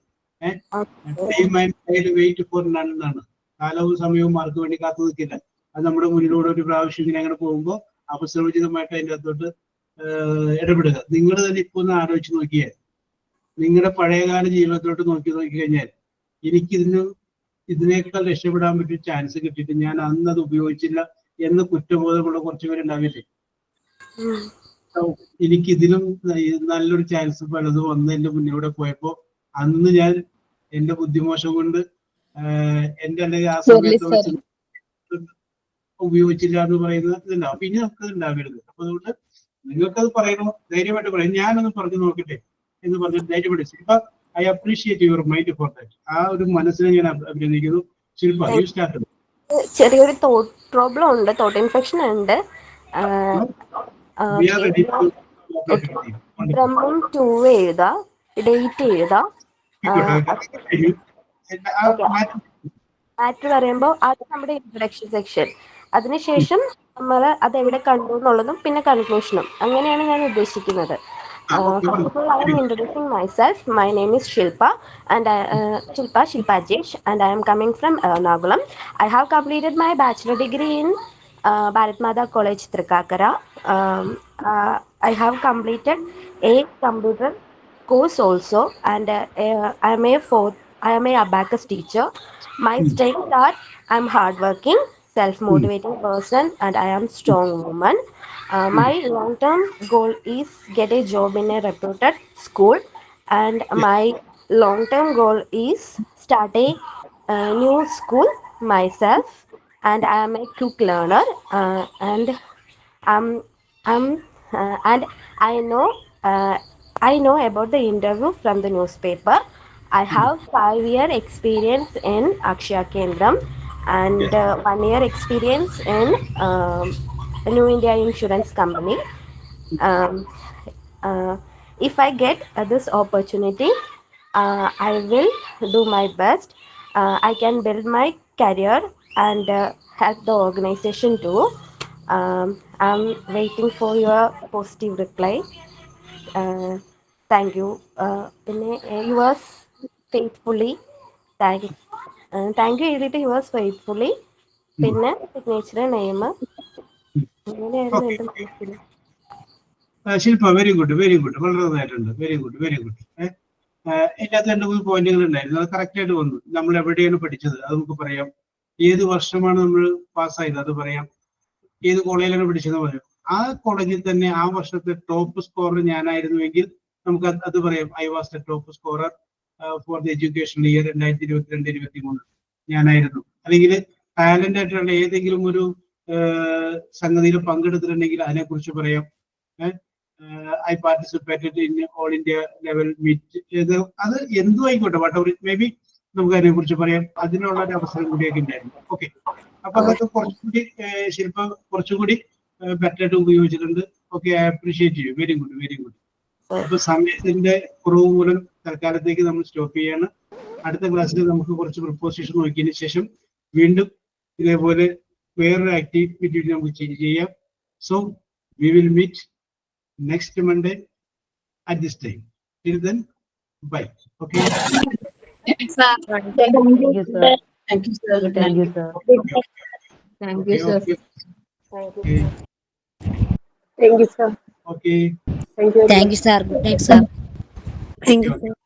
വെയിറ്റ് ഫോർ നൺ എന്നാണ്. കാലവും സമയവും മാർക്ക് വേണ്ടി കാത്തു നിൽക്കില്ല. അത് നമ്മുടെ മുന്നിലൂടെ ഒരു പ്രാവശ്യം ഇങ്ങനെ അങ്ങനെ പോകുമ്പോൾ അവസരോചിതമായിട്ട് അതിൻ്റെ അകത്തോട്ട് ഇടപെടുക. നിങ്ങൾ തന്നെ ഇപ്പൊ ഒന്ന് ആലോചിച്ച് നോക്കിയേ, നിങ്ങളുടെ പഴയകാല ജീവിതത്തോട്ട് നോക്കി കഴിഞ്ഞാൽ ഇതിനേക്കാൾ രക്ഷപ്പെടാൻ പറ്റിയ ചാൻസ് കിട്ടിയിട്ട് ഞാൻ അന്ന് അത് ഉപയോഗിച്ചില്ല എന്ന് കുറ്റബോധമുള്ള കുറച്ച് പേരുണ്ടാവില്ലേ? എനിക്കിതിലും നല്ലൊരു ചാൻസ് പലതും വന്ന് എന്റെ മുന്നിലൂടെ പോയപ്പോ അന്ന് ഞാൻ എന്റെ ബുദ്ധിമോശം കൊണ്ട് എന്റെ അല്ലെങ്കിൽ ആ സമയത്ത് ഉപയോഗിച്ചില്ല എന്ന് പറയുന്നത് ഇതുണ്ടാവും. പിന്നെ നമുക്കത് ഉണ്ടാവരുത്. അപ്പൊ അതുകൊണ്ട് നിങ്ങൾക്കത് പറയണോ, ധൈര്യമായിട്ട് പറയും. ഞാനൊന്ന് പറഞ്ഞു നോക്കട്ടെ എന്ന് പറഞ്ഞിട്ട് ധൈര്യമായിട്ട്. Shilpa, I appreciate your mind for that. ആ ഒരു മനസ്സിനെ ഞാൻ അഭിനന്ദിക്കുന്നു. Shilpa, you start. ചെറിയൊരു തോട്ട് പ്രോബ്ലം ഉണ്ട്, തോട്ട് ഇൻഫെക്ഷൻ ഉണ്ട്. ബ്രഹ്മം 2 എഴുതാ, ഡേറ്റ് എഴുതാ. മാറ്റർ പറയുമ്പോൾ അത് നമ്മുടെ ഇൻട്രഡക്ഷൻ സെക്ഷൻ. അതിനുശേഷം നമ്മൾ അത് എവിടെ കണ്ടു എന്നുള്ളതും പിന്നെ കൺക്ലൂഷനും. അങ്ങനെയാണ് ഞാൻ ഉദ്ദേശിക്കുന്നത്. First of all, I am introducing myself. My name is Shilpa, and Shilpa Jesh, and I am coming from Ernakulam. I have completed my bachelor degree in Bharat Mata College, Trikakara. I have completed a computer course also, and I am a abacus teacher. My strengths are I am hardworking, self-motivating person and I am strong woman. My long-term goal is get a job in a reputed school, and my long-term goal is start a new school myself, and I am a quick learner, and um and uh, I know about the interview from the newspaper. I have 5-year experience in Akshaya Kendram and 1 year experience in New India Insurance Company. Um, if I get this opportunity, I will do my best. I can build my career and help the organization too. I'm waiting for your positive reply. Thank you. പിന്നെ yours faithfully. Thank you എഴുതിയിട്ട് yours faithfully. പിന്നെ signature name അങ്ങനെയായിരുന്നു Okay. എൻ്റെ മനസ്സിൽ. ശില്പ, very good, very good, വളരെ നന്നായിട്ടുണ്ട്, very good, very good. ഇതിനകത്ത് 2-3 പോയിന്റുകൾ ഉണ്ടായിരുന്നു, അത് കറക്റ്റ് ആയിട്ട് വന്നു. നമ്മൾ എവിടെയാണ് പഠിച്ചത് അത് നമുക്ക് പറയാം, ഏത് വർഷമാണ് നമ്മൾ പാസ്സായത് അത് പറയാം, ഏത് കോളേജിലാണ് പഠിച്ചതെന്ന് പറയാം. ആ കോളേജിൽ തന്നെ ആ വർഷത്തെ ടോപ്പ് സ്കോറർ ഞാനായിരുന്നുവെങ്കിൽ നമുക്ക് അത് പറയാം, I was the top scorer for the education year 2022-23 ഞാനായിരുന്നു. അല്ലെങ്കിൽ ടാലന്റ് ആയിട്ടുള്ള ഏതെങ്കിലും ഒരു സംഗതിയിൽ പങ്കെടുത്തിട്ടുണ്ടെങ്കിൽ അതിനെക്കുറിച്ച് പറയാം. I participated in all India level meet, അത് എന്തും ആയിക്കോട്ടെ, whatever it may be, നമുക്ക് അതിനെ കുറിച്ച് പറയാം. അതിനുള്ള ഒരു അവസരം കൂടിയൊക്കെ ഉണ്ടായിരുന്നു. ഓക്കെ, അപ്പൊ അതൊക്കെ കുറച്ചുകൂടി ശില്പ കുറച്ചുകൂടി ബെറ്റർ ആയിട്ട് ഉപയോഗിച്ചിട്ടുണ്ട്. Okay, I appreciate you, very good, very good. അപ്പൊ സമയത്തിന്റെ കുറവ് മൂലം തൽക്കാലത്തേക്ക് നമ്മൾ സ്റ്റോപ്പ് ചെയ്യാണ്. അടുത്ത ക്ലാസ്സിൽ നമുക്ക് കുറച്ച് പ്രിപ്പോസിഷൻ നോക്കിയതിന് ശേഷം വീണ്ടും ഇതേപോലെ വേറൊരു ആക്ടിവിറ്റി നമുക്ക് ചെയ്യാം. So we will meet next Monday at this time. Till then, bye. Okay. Thank you, sir. Thank you, sir. Thank you, sir. Thank you, sir. Okay. Thank you, sir. Okay. Thank you. Thank you, sir. Good night, sir. Thank you.